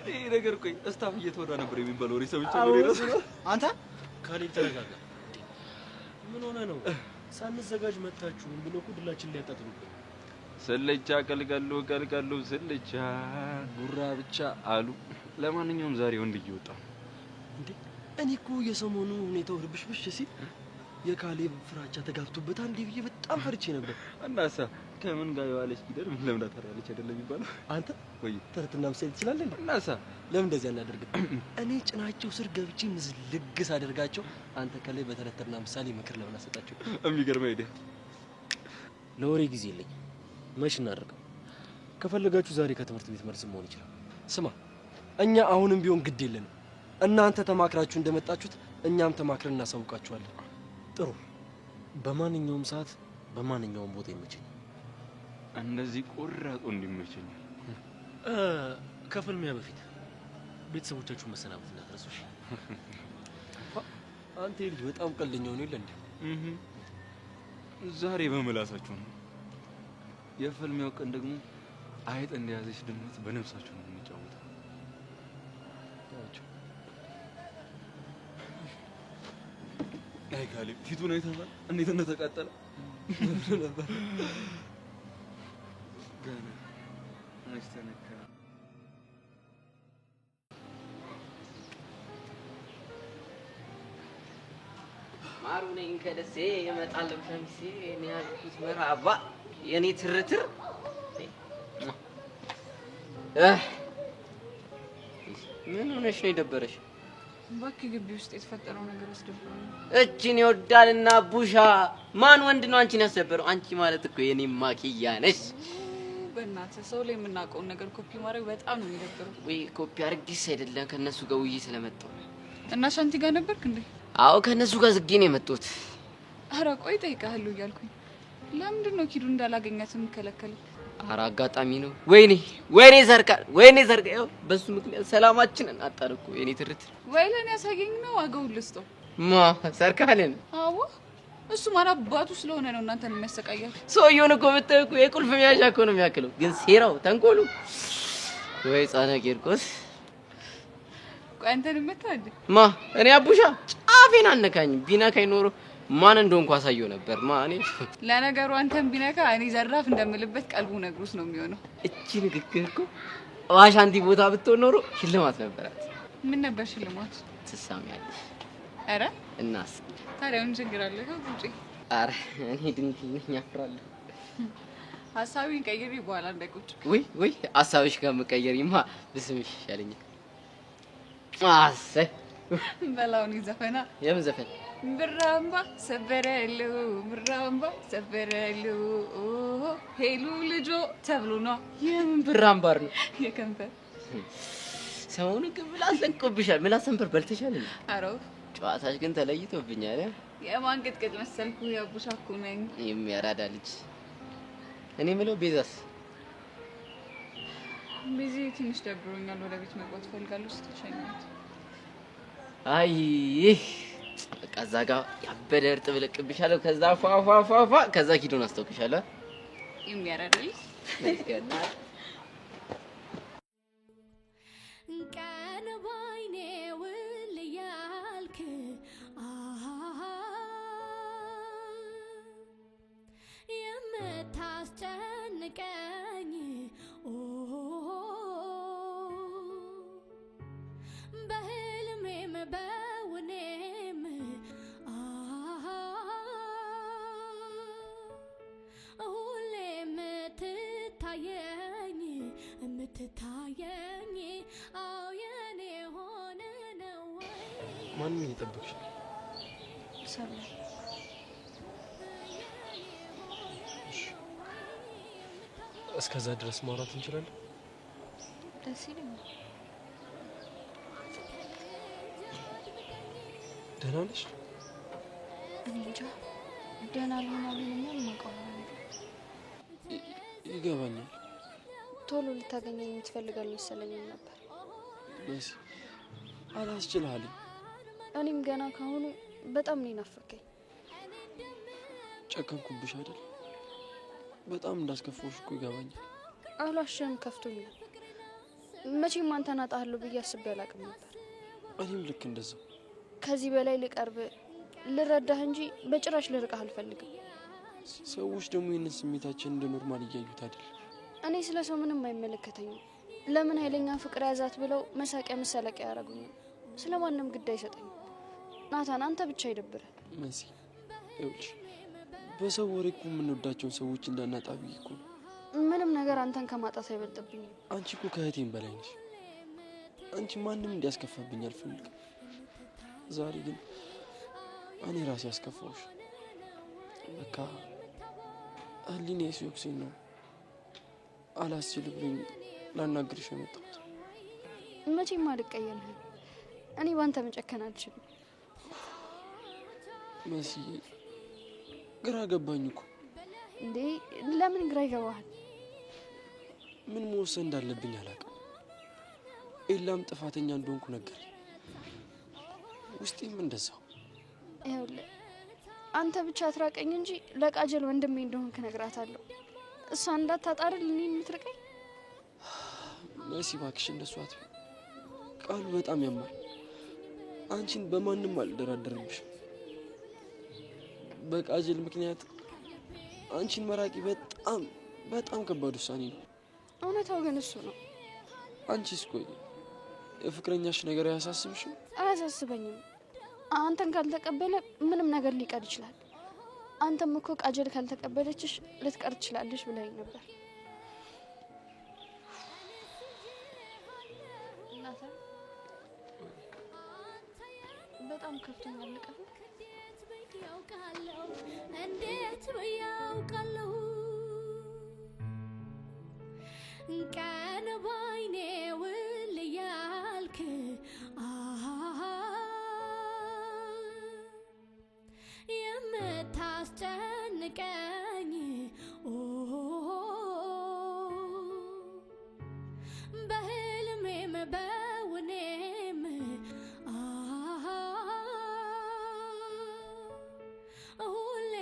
ይሄ ነገር ቆይ እስታፍ እየተወራ ነበር የሚባለው ወሬ ሰምቼ ነው ይረስ። አንተ ካሌብ ተረጋጋ። ምን ሆነ ነው? ሳንዘጋጅ መታችሁ ብሎ እኮ ድላችን ሊያጣጥሉ። ስልቻ ቀልቀሉ ስልቻ ጉራ ብቻ አሉ። ለማንኛውም ዛሬ ወንድ እየወጣ እንዴ? እኔ እኮ የሰሞኑ ሁኔታው ርብሽብሽ ሲል የካሌብ ፍራቻ ተጋብቶበት አንዴ ብዬ በጣም ፈርቼ ነበር። እናሳ ከምን ጋር የዋለች ጊደር ምን ለምን ታታራለች አይደለም የሚባለው? አንተ ወይ ተረትና ምሳሌ ትችላለህ እንዴ? እናሳ ለምን እንደዚህ አናደርግም? እኔ ጭናቸው ስር ገብቼ ልግስ አደርጋቸው፣ አንተ ከላይ በተረትና ምሳሌ ምክር ለምን አሰጣቸው? የሚገርም አይዲያ። ለወሬ ጊዜ የለኝም። መች እናደርገው? ከፈለጋችሁ ዛሬ ከትምህርት ቤት መልስ መሆን ይችላል። ስማ እኛ አሁንም ቢሆን ግድ የለንም። እናንተ ተማክራችሁ እንደመጣችሁት እኛም ተማክረን እናሳውቃችኋለን። ጥሩ። በማንኛውም ሰዓት በማንኛውም ቦታ ይመቸኛል። እንደዚህ ቆራጦ እንዲመቸኝ ከፍልሚያ በፊት ቤተሰቦቻችሁን መሰናበት እንዳትረሱ። እሺ? አንተ ልጅ በጣም ቀልደኛ ሆነ ይለ እንዴ? ዛሬ በመላሳችሁ ነው። የፍልሚያው ቀን ደግሞ አይጥ እንደያዘች ድመት በነፍሳችሁ ነው የሚጫወተው። አይ ካሌብ ፊቱን አይተሃል? እንዴት እንደተቃጠለ ነበር። ገና አስተነካ ማሩ ነኝ ከደሴ እመጣለሁ ሸሚሴ እኔ ያልኩት መራባ የኔ ትርትር ምን ሆነሽ ነው የደበረሽ? እባክህ ግቢ ውስጥ የተፈጠረው ነገር አስደብሮኝ። እቺን ይወዳልና ቡሻ ማን ወንድ ነው አንቺን ያስደበረው? አንቺ ማለት እኮ የኔ ማኪያ ነሽ። በእናትህ ሰው ላይ የምናውቀውን ነገር ኮፒ ማድረግ በጣም ነው የሚደብረው። ወይ ኮፒ አድርጊስ አይደለም ከነሱ ጋር ውዬ ስለመጣሁ። እና ሻንቲ ጋር ነበርክ እንዴ? አዎ ከነሱ ጋር ዝጌ ነው የመጣሁት። ኧረ ቆይ እጠይቅሃለሁ እያልኩኝ ለምንድን ነው ኪዱ እንዳላገኛት የምከለከለው? ኧረ አጋጣሚ ነው። ወይኔ ዘርካ ያው በሱ ምክንያት ሰላማችንን አጣን እኮ የኔ ትርት። ወይ ለኔ ያሳየኝ ነው ዋጋውን ልስጠው። ሰርካለን? አዎ እሱ ማን አባቱ ስለሆነ ነው እናንተን የሚያሰቃያችሁ። ሰውየውን እኮ ብታይ እኮ የቁልፍ መያዣ እኮ ነው የሚያክለው። ግን ሴራው ተንኮሉ ወይ ጻና ቂርቆስ። ቆይ አንተን መታደ እኔ አቡሻ ጫፌን አነካኝ። ቢነካኝ ኖሮ ማን እንደሆንኩ አሳየው ነበር። እኔ ለነገሩ አንተን ቢነካ እኔ ዘራፍ እንደምልበት ቀልቡ ነግሮስ ነው የሚሆነው። እቺ ንግግር እኮ ዋሻንቲ ቦታ ብትሆን ኖሮ ሽልማት ነበራት። ምን ነበር ሽልማት? ትሳሚያለሽ። ኧረ እናስ ታዲያ ምን ችግር አለ? ከውጪ ኧረ እኔ ድንግል ነኝ አፍራለሁ። ሀሳቤን ቀይሬ በኋላ እንዳይቆጭ። ወይ ሀሳብሽ ጋር መቀየሪማ ብስምሽ ይሻለኛል። በላውን ዘፈና። የምን ዘፈን? ብራምባ ሰበረሉ ሄሉ ልጆ ተብሎ ነው። የምን ብራምባር ነው? የከንፈር ሰሞኑን ግን ምላስ ለቆብሻል። ምላስ ሰንበር በልተሻል? ኧረ ጨዋታሽ ግን ተለይቶብኛል። የማን ቅጥቅጥ መሰልኩ? የአቡሻ እኮ ነኝ። የሚያራዳ ልጅ። እኔ የምለው ቤዛስ? ቤዚ ትንሽ ደብሮኛል፣ ወደ ቤት መግባት ፈልጋለሁ ስትሸኛት። አይ በቃ እዛ ጋር ያበደ እርጥብ እለቅብሻለሁ። ከዛ ፏ ከዛ ኪዶን አስታውቅሻለሁ። የሚያራዳ ልጅ ቀን ባይኔ ውል እያልክ የምታስጨንቀኝ በህልሜም በውኔም ሁሌ የምትታየኝ አው የኔ ሆነ ነው። ማንን እየጠበቅሽ? ሰላም እስከዛ ድረስ ማውራት እንችላለን? ደስ ይለኛል። ደህና ነሽ? እኔ እንጃ ደህና ልሆናለሁ የማውቀው ይገባኛል። ቶሎ ልታገኘኝ የምትፈልጋል መሰለኝ ነበር። መሲ አላስችልሃለኝ። እኔም ገና ካሁኑ በጣም ነው ናፈቀኝ። ጨከንኩብሽ አይደል? በጣም እንዳስከፋውሽ እኮ ይገባኛል። አሏሽም ከፍቶኛል። መቼም አንተን አጣለሁ ብዬ አስቤ አላውቅም ነበር። እኔም ልክ እንደዛው። ከዚህ በላይ ልቀርብ ልረዳህ እንጂ በጭራሽ ልርቅህ አልፈልግም። ሰዎች ደግሞ ይህንን ስሜታችን እንደ ኖርማል እያዩት አይደል? እኔ ስለ ሰው ምንም አይመለከተኝም። ለምን ኃይለኛ ፍቅር ያዛት ብለው መሳቂያ መሳለቂያ ያደርጉኛል። ስለማንም ግድ አይሰጠኝም። ናታን አንተ ብቻ ይደብራል። መሲ ይኸውልሽ በሰው ወሬ እኮ የምንወዳቸውን ሰዎች እንዳናጣ ብዬ እኮ ነው። ምንም ነገር አንተን ከማጣት አይበልጥብኝም። አንቺ እኮ ከእህቴም በላይ ነሽ። አንቺ ማንም እንዲያስከፋብኝ አልፈልግም። ዛሬ ግን እኔ ራሴ ያስከፋውሽ። በቃ ህሊና ሲወቅሰኝ ነው አላስችል ብሎኝ ላናግርሽ የመጣሁት። መቼም አልቀየምህም። እኔ ባንተ መጨከን አልችልም። መሲ ግራ ገባኝ እኮ። እንዴ ለምን ግራ ይገባሃል? ምን መወሰን እንዳለብኝ አላውቅም። ኤላም ጥፋተኛ እንደሆንኩ ነገር ውስጤም እንደዛው። ይኸውልህ አንተ ብቻ አትራቀኝ እንጂ ለቃጀል ወንድሜ እንደሆንክ እነግራታለሁ። እሷ እንዳታጣርል እኔ የምትርቀኝ። መሲ እባክሽ እንደሷ አትበይ። ቃሉ በጣም ያማል። አንቺን በማንም አልደራደርብሽም። በቃጀል ምክንያት አንቺን መራቂ በጣም ከባድ ውሳኔ ነው። እውነታው ግን እሱ ነው። አንቺስ ቆይ የፍቅረኛሽ ነገር አያሳስብሽም? አያሳስበኝም። አንተን ካልተቀበለ ምንም ነገር ሊቀር ይችላል። አንተም እኮ ቃጀል ካልተቀበለችሽ ልትቀር ትችላለሽ ብለኸኝ ነበር። እናታ በጣም ከፍቶኛል። ልቀፍ እንዴት ያውቃለሁ ቀን ባይኔ ውል ያልክ የምታስጨንቀኝ በህልሜም በውኔም ሁሌ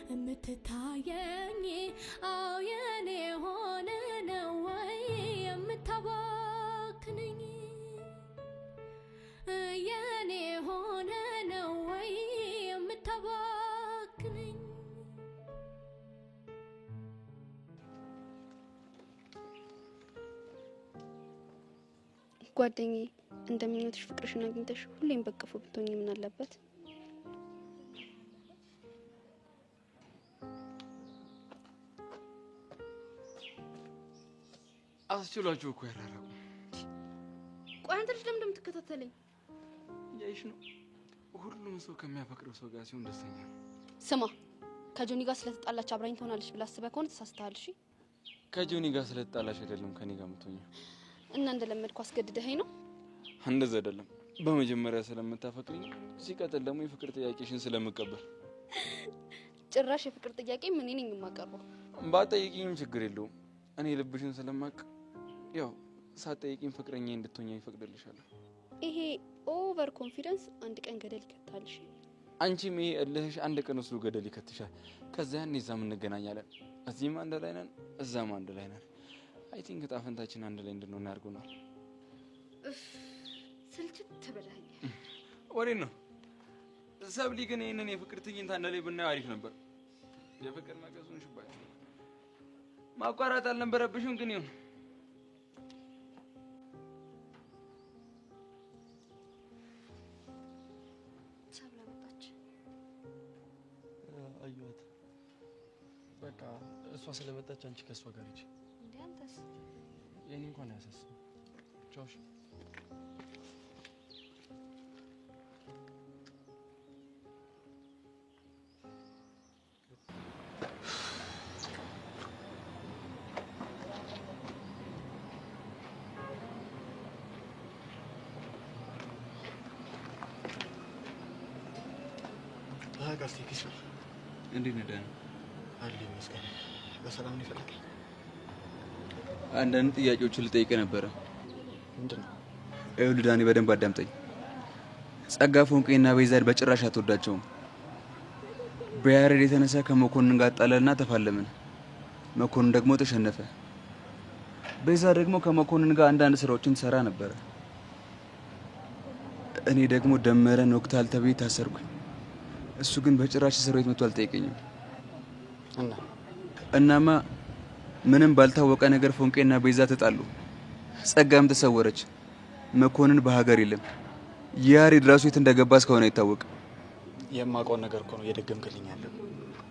የምትታየኝ አው የኔ ሆነ ነው ወይ የምታባክነኝ የኔ ሆነ ነው ወይ የምታባክነኝ ጓደኛዬ እንደምኞትሽ ፍቅርሽን አግኝተሽ ሁሌም በቅፎ ብትሆኚ ምን አለበት? አስችሏቸው እኮ ያራራቁ። ቆይ አንተ ልጅ ለምን እንደምትከታተለኝ ያይሽ ነው። ሁሉም ሰው ከሚያፈቅረው ሰው ጋር ሲሆን ደስተኛ ነው። ስማ ከጆኒ ጋር ስለተጣላች አብራኝ ትሆናለች ብላ አስበህ ከሆነ ተሳስተሃል። እሺ ከጆኒ ጋር ስለተጣላሽ አይደለም ከኔ ጋር የምትሆኚው። እና እንደለመድኩ አስገድደኸኝ ነው? እንደዛ አይደለም። በመጀመሪያ ስለምታፈቅሪኝ፣ ሲቀጥል ደግሞ የፍቅር ጥያቄሽን ስለምቀበል። ጭራሽ የፍቅር ጥያቄ ምን ነኝ የማቀርበው? ባጠይቂኝም ችግር የለውም። እኔ ልብሽን ስለማቅ ያው ሳጠይቂኝ ፍቅረኛ እንድትሆኚ ይፈቅድልሻለሁ። ይሄ ኦቨር ኮንፊደንስ አንድ ቀን ገደል ይከታል። እሺ አንቺም ይሄ እልህሽ አንድ ቀን ወስዶ ገደል ይከትሻል። ከዚያ እዛም እንገናኛለን። እዚህም አንድ ላይ ነን፣ እዛም አንድ ላይ ነን። አይ ቲንክ ዕጣ ፈንታችን አንድ ላይ እንድንሆን ያድርጉናል። ስልችት ብለኸኛል። ወዴት ነው ሰብሊ? ግን ይህንን የፍቅር ትዕይንት አንድ ላይ ብናየው አሪፍ ነበር። የፍቅር መቀሱን ሽባቸው ማቋረጥ አልነበረብሽም። ግን ይሁን ሰብለ መጣች። አየኋት። በቃ እሷ ስለመጣች አንቺ ከእሷ ጋር ሂጂ። እንዴ አንተስ? የኔ እንኳን አያሳስብም። ቻው። እሺ ቀስቴ ኪስ ነው። እንዴት ነህ? ደህና አለ ይመስገን። በሰላም ነው የፈለከኝ? አንዳንድ ጥያቄዎችን ልጠይቅህ ነበረ። ምንድን ነው? ይኸውልህ ዳኒ በደንብ አዳምጠኝ። ጸጋ ፎንቄና ቤዛን በጭራሽ አትወዳቸውም። በያሬድ የተነሳ ከመኮንን ጋር ጣለልና ተፋለምን። መኮንን ደግሞ ተሸነፈ። ቤዛ ደግሞ ከመኮንን ጋር አንዳንድ ስራዎችን ትሰራ ነበረ። እኔ ደግሞ ደመረን ወቅታል ተብዬ ታሰርኩኝ። እሱ ግን በጭራሽ እስር ቤት መጥቶ አልጠየቀኝም። እናማ ምንም ባልታወቀ ነገር ፎንቄና ቤዛ ተጣሉ። ጸጋም ተሰወረች። መኮንን በሀገር የለም። ያሬድ ራሱ የት እንደገባ እስካሁን አይታወቅም። የማውቀውን ነገር እኮ ነው እየደገምክልኝ ያለው።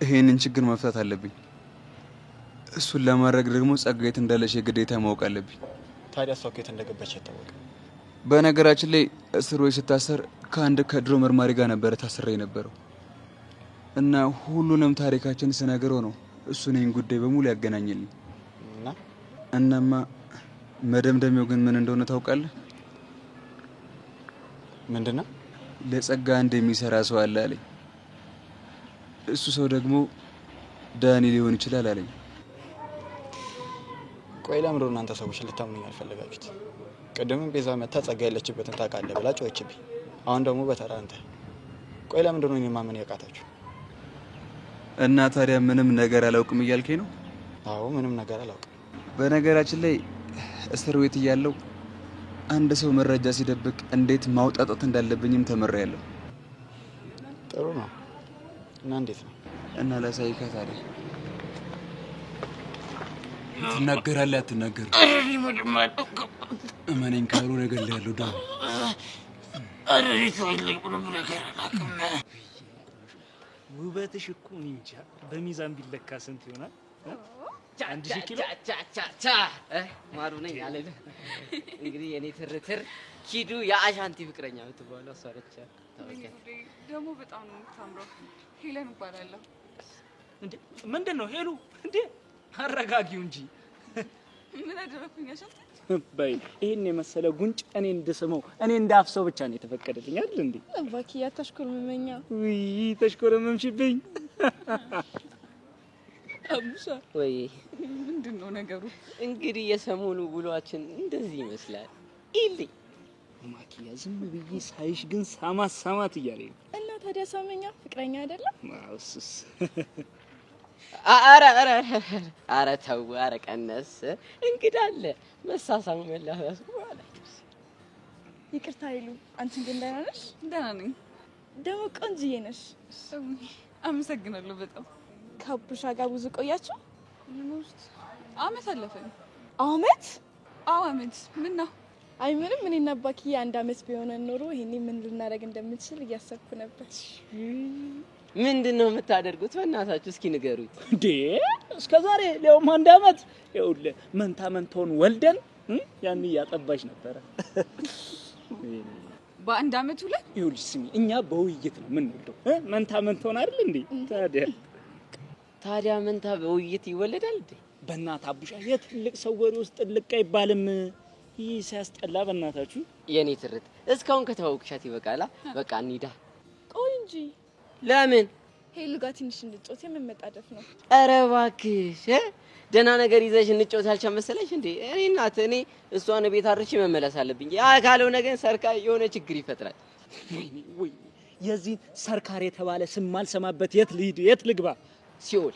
ይሄንን ችግር መፍታት አለብኝ። እሱን ለማድረግ ደግሞ ጸጋ የት እንዳለች የግዴታ ማወቅ አለብኝ። ታዲያ እሷ እኮ የት እንደገባች አይታወቅም። በነገራችን ላይ እስር ቤት ስታሰር ከአንድ ከድሮ መርማሪ ጋር ነበረ ታስሬ የነበረው እና ሁሉንም ታሪካችን ስነግረው ነው እሱ እኔን ጉዳይ በሙሉ ያገናኘልኝ። እናማ መደምደሚያው ግን ምን እንደሆነ ታውቃለህ? ምንድነው? ለጸጋ አንድ የሚሰራ ሰው አለ አለኝ። እሱ ሰው ደግሞ ዳኒ ሊሆን ይችላል አለኝ። ቆይ ለምንድን ነው እናንተ ሰዎች ልታምኑኝ አልፈለጋችሁት? ቅድምም ቤዛ መታ ጸጋ ያለችበትን ታውቃለህ ብላ ጮኸችብኝ። አሁን ደግሞ በተራ አንተ። ቆይ ለምንድን ነው እኔን ማመን ያቃታችሁ? እና ታዲያ ምንም ነገር አላውቅም እያልከኝ ነው? አዎ ምንም ነገር አላውቅም። በነገራችን ላይ እስር ቤት እያለሁ አንድ ሰው መረጃ ሲደብቅ እንዴት ማውጣጣት እንዳለብኝም ተመሪያለሁ። ጥሩ ነው። እና እንዴት ነው? እና ላሳይካ ታዲያ። ትናገራለህ አትናገርም? እመነኝ ካልሆነ እገልሃለሁ። ዳኒ ውበትሽ እኮ እንጃ በሚዛን ቢለካ ስንት ይሆናል? 1000 ኪሎ ማሩ ነኝ አለለ። እንግዲህ የኔ ትርትር ኪዱ የአሻንቲ ፍቅረኛ የምትባለው እሷ ነች። ደግሞ በጣም ነው የምታምረው። ሄለን እባላለሁ። እንዴ ምንድን ነው ሄሉ? እንዴ አረጋጊው እንጂ ምን አደረኩኝ? አሻንቲ በይ ይሄን የመሰለ ጉንጭ እኔ እንድስመው እኔ እንዳፍሰው ብቻ ነው የተፈቀደልኝ አይደል እንዴ? እባክህ ያታሽኮርመኛ። ውይ ተሽኮረመምሽብኝ። አቡሻ ወይ ምንድነው ነገሩ? እንግዲህ የሰሞኑ ውሏችን እንደዚህ ይመስላል። ኢሊ ማኪያ ዝም ብዬ ሳይሽ ግን ሳማት እያለኝ እና ታዲያ ሳመኛ ፍቅረኛ አይደለም? ማውስስ አረ ተው፣ አረ ቀነስ። እንግዳ አለ መሳሳሙ መላፈስ በኋላ ይቅርታ ይሉ። አንቺ ግን ደህና ነሽ? ደህና ነኝ። ደግሞ ቆንጅዬ ነሽ። አመሰግናለሁ በጣም። ከአቡሻ ጋር ብዙ ቆያችሁ? አመት አለፈን። አመት? አዎ አመት። ምን ነው? አይ ምንም። እኔና አባክዬ 1 አመት ቢሆነን ኖሮ ይሄኔ ምን ልናደርግ እንደምንችል እያሰብኩ ነበር። ምንድነው የምታደርጉት? በእናታችሁ እስኪ ንገሩኝ። እንዴ እስከዛሬ ሌውም 1 አመት ይኸውልህ መንታውን ወልደን ያን ያጠባሽ ነበረ። በአንድ አመት ሁለት ይኸውልሽ ስሚ፣ እኛ በውይይት ነው የምንወልደው። መንታውን አይደል እንዴ? ታዲያ መንታ በውይይት ይወለዳል እንዴ? በእናት አቡሻ የትልቅ ሰው ወሬ ውስጥ ልቅ አይባልም። ይህ ሲያስጠላ በእናታችሁ። የኔ ትርት እስካሁን ከተዋወቅሻት ይበቃላ። በቃ እንሂዳ። ቆይ እንጂ ለምን? ሄሉ ጋር ትንሽ እንጫወት የምመጣደፍ ነው። ኧረ እባክሽ ደህና ነገር ይዘሽ እንጫወት ያልቻ መሰለሽ እንዴ? እኔ እናት እኔ እሷን ቤት አርቼ መመለስ አለብኝ። ያ ካልሆነ ነገር ሰርካ የሆነ ችግር ይፈጥራል። ወይ የዚህ ሰርካር የተባለ ስም ማልሰማበት የት ልሂድ? የት ልግባ? ሲኦል።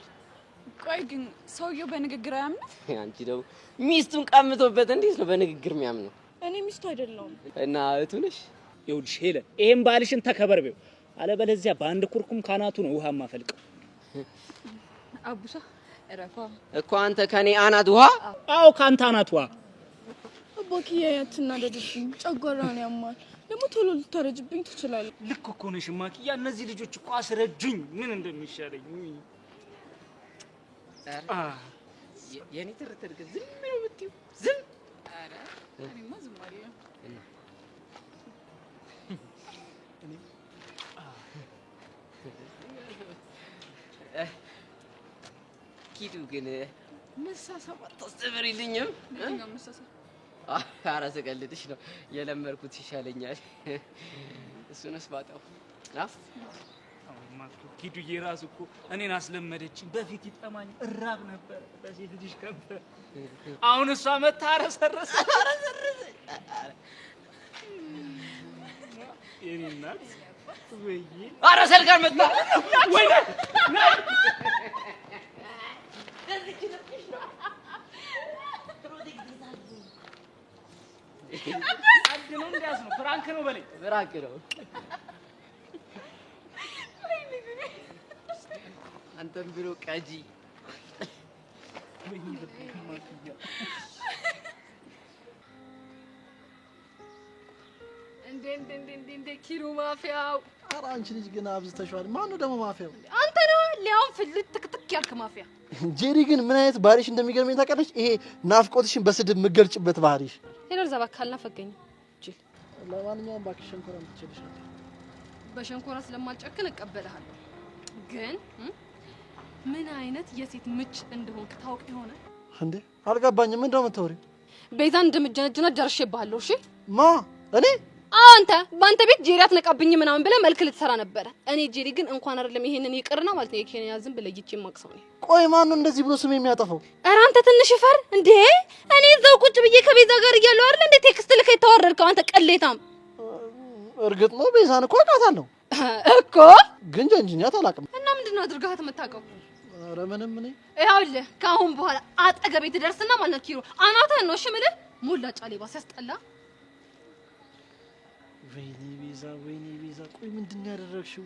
ቆይ ግን ሰውየው በንግግር አያምንም? አንቺ ደግሞ ሚስቱን ቀምቶበት እንዴት ነው በንግግር የሚያምነው? እኔ ሚስቱ አይደለሁም። እና እህቱ ነሽ? ይኸውልሽ ሄለን ይሄን ባልሽን ተከበርቤው፣ አለበለዚያ በአንድ ኩርኩም ካናቱ ነው ውሃ ማፈልቀው። አቡሻ እረፋ እኮ አንተ ከኔ አናት ውሃ? አዎ ካንተ አናት ውሃ። አቦኪያ ያትናደድብኝ፣ ጨጓራውን ያማል። ደግሞ ቶሎ ልታረጅብኝ ትችላለህ። ልክ እኮ ነሽ ማኪያ። እነዚህ ልጆች እኮ አስረጁኝ ምን እንደሚሻለኝ። የኔ ትርትር ግን ዝም ነው የምትይው? ዝም? ኧረ እኔማ ዝም አልልም። ኪዱ ግን መሳሳም አታስተምሪልኝም? የትኛው መሳሳም? ኧረ ስቀልድሽ ነው። የለመድኩት ይሻለኛል። እሱንስ ባጣው ኪዱዬ ራሱ እኮ እኔን አስለመደችኝ። በፊት ይጠማኝ እራብ ነበር በሴት ልጅ ከንፈር። አሁን እሷ መታ አረሰረሰ። የኔ እናት ወይ ኧረ ሰልጋር መጣ ወይ አንድ ነው እንዲያስ ነው ፍራንክ ነው በለኝ። ፍራንክ ነው። አንተም ብሎ ቀጂ እንዴ ኪሩ ማፊያው። ኧረ አንቺ ልጅ ግን አብዝተሽዋል። ማነው ደግሞ ማፊያው? አንተ ነው። ሊያውም ፍልት ትክትክ ያልክ ማፊያ። ጄሪ ግን ምን አይነት ባህሪሽ እንደሚገርመኝ ታውቃለሽ? ይሄ ናፍቆትሽን በስድብ የምትገልጭበት ባህሪሽ። ሄሎ ዘባ ካልናፈቀኝ ጅል። ለማንኛውም እባክሽ ሸንኮራ ትችልሻል። በሸንኮራ ስለማልጨክን እቀበልሃለሁ። ግን ምን አይነት የሴት ምች እንደሆንክ ታውቅ ይሆነ እንዴ? አልገባኝም። ምን እንደው የምታወሪው? ቤዛን እንደምጀነጀና ደርሼብሃለሁ። እሺ ማ እኔ አንተ በአንተ ቤት ጄሪ አትነቃብኝ ምናምን ብለህ መልክ ልትሰራ ነበረ። እኔ ጄሪ ግን እንኳን አይደለም ይሄንን ይቅርና ማለት ነው የኬንያ ዝም ብለህ ይቺ ማክሰው ነው። ቆይ ማን ነው እንደዚህ ብሎ ስም የሚያጠፋው? ኧረ አንተ ትንሽ ፈር እንዴ! እኔ እዛው ቁጭ ብዬ ከቤዛ ጋር እያለሁ አይደል እንዴ ቴክስት ልከህ ተዋረድከው አንተ ቀሌታም። እርግጥ ነው ቤዛን እኮ አውቃታለሁ እኮ ግን ጀንጅኛት አላውቅም። እና ምንድነው አድርጋት የምታውቀው? ኧረ ምንም እኔ ይኸውልህ ከአሁን በኋላ አጠገቤ ትደርስና ማለት ነው ኪሮ አናትህን ነው እሺ የምልህ። ሞላጫ ሌባ ሲያስጠላ። ወይኔ ቤዛ ቆይ ምንድን ነው ያደረግሽው?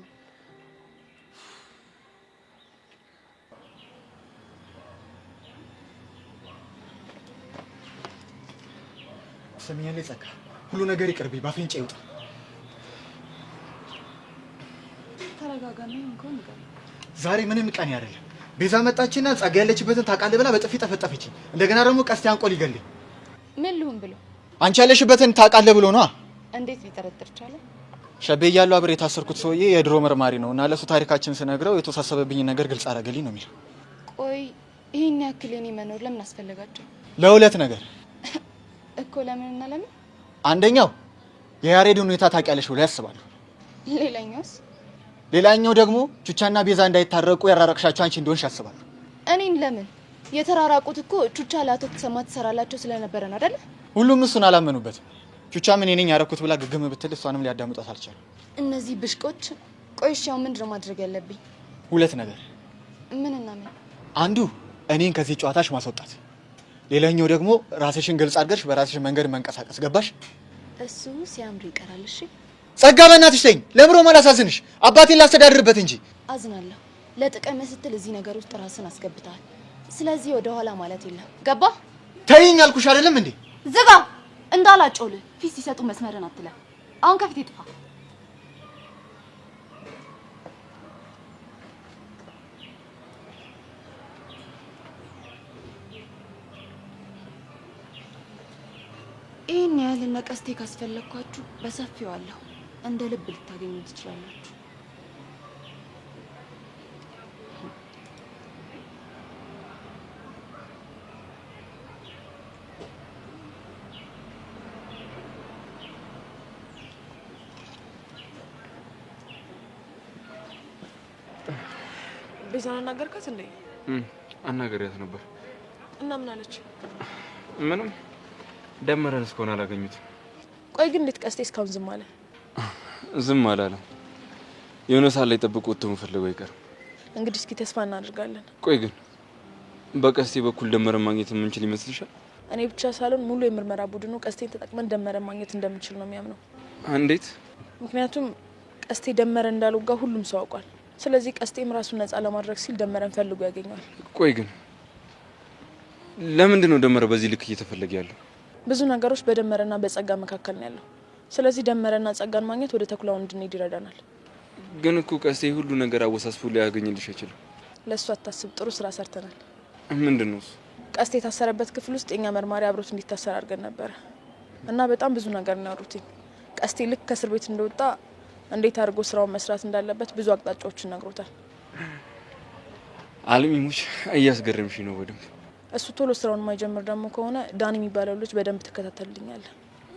ሰሚያለህ ጸጋ፣ ሁሉ ነገር ይቅርብኝ፣ ባፍንጫ ይውጣ። ተረጋጋና እንኳን ዛሬ ምንም ቀን አይደለም። ቤዛ መጣችና ጸጋ ያለችበትን ታውቃለህ ብላ በጥፊ ጠፈጠፈችኝ። እንደገና ደግሞ ቀስቴ አንቆ ሊገለኝ። ምን ልሁን ብሎ? አንቺ ያለሽበትን ታውቃለህ ብሎ ነው። እንዴት ሊጠረጥር ቻለ? ሸቤ እያለሁ አብሬ የታሰርኩት ሰውዬ የድሮ መርማሪ ነው እና ለሱ ታሪካችን ስነግረው የተወሳሰበብኝ ነገር ግልጽ አደረገልኝ ነው የሚለው። ቆይ ይሄን ያክል የኔ መኖር ለምን አስፈለጋቸው? ለሁለት ነገር እኮ ለምንና ለምን? አንደኛው የያሬድን ሁኔታ ታውቂያለሽ ብሎ ያስባሉ። ሌላኛውስ? ሌላኛው ደግሞ ቹቻና ቤዛ እንዳይታረቁ ያራራቅሻቸው አንቺ እንደሆንሽ ያስባሉ። እኔን ለምን? የተራራቁት እኮ ቹቻ ለአቶ ተሰማ ትሰራላቸው ስለነበረ ነው አይደል? ሁሉም እሱን አላመኑበትም። ቹቻ ምን እኔን ያረኩት ብላ ግግም ብትል እሷንም ሊያዳምጧት አልቻሉ። እነዚህ ብሽቆች። ቆይ እሺ አሁን ምንድነው ማድረግ ያለብኝ? ሁለት ነገር። ምንና ምን? አንዱ እኔን ከዚህ ጨዋታሽ ማስወጣት፣ ሌላኛው ደግሞ ራስሽን ግልጽ አድርገሽ በራስሽ መንገድ መንቀሳቀስ። ገባሽ? እሱ ሲያምር ይቀራል። እሺ ጸጋ፣ በእናትሽ ተይኝ። ለምሮ ማላሳዝንሽ አባቴን ላስተዳድርበት እንጂ። አዝናለሁ። ለጥቅም ስትል እዚህ ነገር ውስጥ ራስን አስገብተሃል። ስለዚህ ወደ ኋላ ማለት የለም። ገባ? ተይኝ አልኩሽ አይደለም እንዴ? ዝጋ እንዳላጮልህ። ፊት ሲሰጡ መስመርን አትለ። አሁን ከፊት ይጥፋ። ይህን ያህል እነ ቀስቴ ካስፈለግኳችሁ በሰፊው አለሁ። እንደ ልብ ልታገኙ ትችላላችሁ። ቤዛን አናገርካት እንዴ? አናገሪያት ነበር። እና ምን አለች? ምንም። ደመረን እስካሁን አላገኙትም። ቆይ ግን እንዴት ቀስቴ እስካሁን ዝም አለ? ዝም አላለም። የሆነ ሰዓት ላይ ጠብቆ ወጥቶ መፈለጉ አይቀርም። እንግዲህ እስኪ ተስፋ እናደርጋለን። ቆይ ግን በቀስቴ በኩል ደመረን ማግኘት የምንችል ይመስልሻል? እኔ ብቻ ሳልሆን ሙሉ የምርመራ ቡድኑ ቀስቴን ተጠቅመን ደመረን ማግኘት እንደምንችል ነው የሚያምነው። እንዴት? ምክንያቱም ቀስቴ ደመረን እንዳልወጋ ሁሉም ሰው አውቋል። ስለዚህ ቀስቴም ራሱን ነፃ ለማድረግ ሲል ደመረን ፈልጎ ያገኘዋል። ቆይ ግን ለምንድን ነው ደመረ በዚህ ልክ እየተፈለገ ያለው? ብዙ ነገሮች በደመረና በጸጋ መካከል ነው ያለው። ስለዚህ ደመረና ጸጋን ማግኘት ወደ ተኩላው እንድንሄድ ይረዳናል። ግን እኮ ቀስቴ ሁሉ ነገር አወሳስፎ ሊያገኝልሽ አይችልም። ለእሱ አታስብ፣ ጥሩ ስራ ሰርተናል። ምንድን ነው እሱ? ቀስቴ የታሰረበት ክፍል ውስጥ የኛ መርማሪ አብሮት እንዲታሰር አድርገን ነበረ እና በጣም ብዙ ነገር ነው ያወሩት። ቀስቴ ልክ ከእስር ቤት እንደወጣ እንዴት አድርጎ ስራውን መስራት እንዳለበት ብዙ አቅጣጫዎችን ነግሮታል። አልሚሙች እያስገረምሽ ነው በደንብ። እሱ ቶሎ ስራውን የማይጀምር ደግሞ ከሆነ ዳኒ የሚባለው ልጅ በደንብ ትከታተልልኛለህ።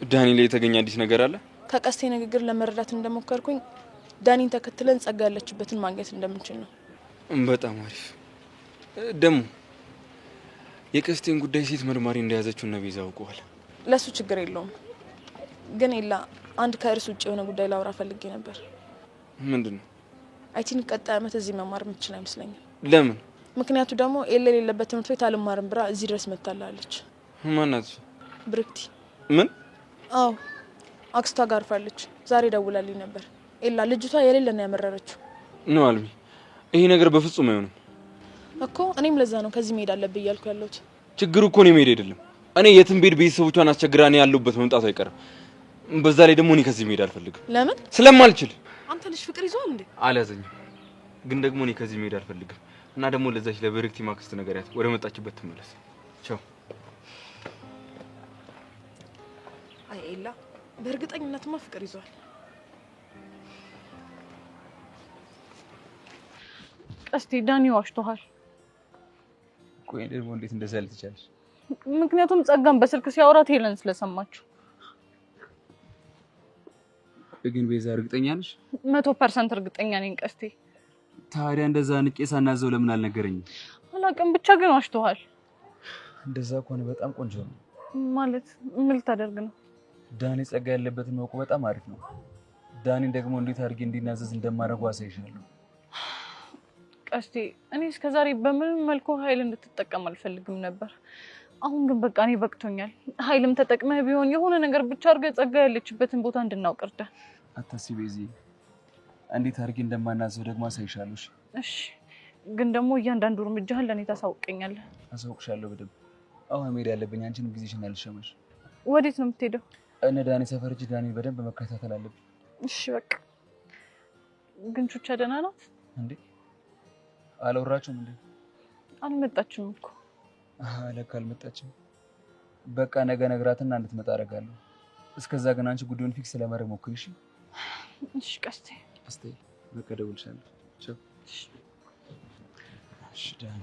ዳኒ ላይ የተገኘ አዲስ ነገር አለ? ከቀስቴ ንግግር ለመረዳት እንደሞከርኩኝ ዳኒን ተከትለን ጸጋ ያለችበትን ማግኘት እንደምንችል ነው። በጣም አሪፍ። ደግሞ የቀስቴን ጉዳይ ሴት መርማሪ እንደያዘችው እና ቤዛ አውቀዋል። ለሱ ችግር የለውም። ግን ኤላ አንድ ከእርስ ውጭ የሆነ ጉዳይ ላውራ ፈልጌ ነበር። ምንድን ነው? አይቲን ቀጣይ አመት እዚህ መማር የምትችል አይመስለኝም። ለምን? ምክንያቱ ደግሞ ኤላ የሌለበት ትምህርት ቤት አልማርም ብራ እዚህ ድረስ መታላለች። ማናት? ብርክቲ። ምን? አዎ አክስቷ ጋር አርፋለች። ዛሬ ደውላልኝ ነበር። ኤላ ልጅቷ የሌለ ነው ያመረረችው። ነው አልሚ፣ ይሄ ነገር በፍጹም አይሆንም እኮ። እኔም ለዛ ነው ከዚህ መሄድ አለብኝ እያልኩ ያለሁት። ችግሩ እኮ ነው መሄድ አይደለም። እኔ የትም ቤት ቤተሰቦቿን አስቸግራ እኔ ያለሁበት መምጣቱ አይቀርም። በዛ ላይ ደግሞ እኔ ከዚህ መሄድ አልፈልግም። ለምን? ስለማልችል። አንተ ልጅ ፍቅር ይዟል እንዴ? አልያዘኝም፣ ግን ደግሞ እኔ ከዚህ መሄድ አልፈልግም እና ደግሞ ለዛች ለብርክቲ ማክስት ነገርያት ወደ መጣችበት ትመለስ። ቻው። አይ ኤላ፣ በእርግጠኝነትማ ፍቅር ይዟል። ቀስቴ ዳኒ ዋሽቶሃል። ቆይ ደግሞ እንዴት እንደዛ ልትቻለሽ? ምክንያቱም ጸጋን በስልክ ሲያወራት ሄለን ስለሰማችሁ። ግን ቤዛ እርግጠኛ ነሽ? 100% እርግጠኛ ነኝ ቀስቴ። ታዲያ እንደዛ ንቄ ሳናዘው ለምን አልነገረኝም? አላውቅም፣ ብቻ ግን ዋሽቶሃል። እንደዛ ከሆነ በጣም ቆንጆ ነው። ማለት ምን ልታደርግ ነው? ዳኒ ጸጋ ያለበትን ማወቁ በጣም አሪፍ ነው። ዳኒን ደግሞ እንዴት አድርጌ እንዲናዘዝ እንደማደርገው አሳይሻለሁ። ቀስቴ እኔ እስከዛሬ በምንም መልኩ ኃይል እንድትጠቀም አልፈልግም ነበር። አሁን ግን በቃ እኔ በቅቶኛል። ኃይልም ተጠቅመህ ቢሆን የሆነ ነገር ብቻ አድርገህ ጸጋ ያለችበትን ቦታ እንድናውቅ እርዳን። አታስቢ ቤዚ፣ እንዴት አድርጌ እንደማናዘው ደግሞ አሳይሻለሁ። እሺ፣ ግን ደግሞ እያንዳንዱ እርምጃህን ለእኔ ታሳውቀኛለህ። አሳውቅሻለሁ በደንብ። አሁን መሄድ ያለብኝ አንቺንም ጊዜሽን አልሸመሽ። ወዴት ነው የምትሄደው? እነ ዳኒ ሰፈር እጅ ዳኒ በደንብ መከታተል አለብኝ። እሺ በቃ። ግን ቹቻ ደህና ናት እንዴ? አላወራችሁም እንዴ? አልመጣችም እኮ። ለካ አልመጣችም። በቃ ነገ ነግራትና እንድትመጣ አደርጋለሁ። እስከዛ ግን አንቺ ጉዳዩን ፊክስ ለማድረግ ሞክሪ። እሺ? እሺ ቀስቴ። በቃ እደውልልሻለሁ። ቻው። እሺ ዳኒ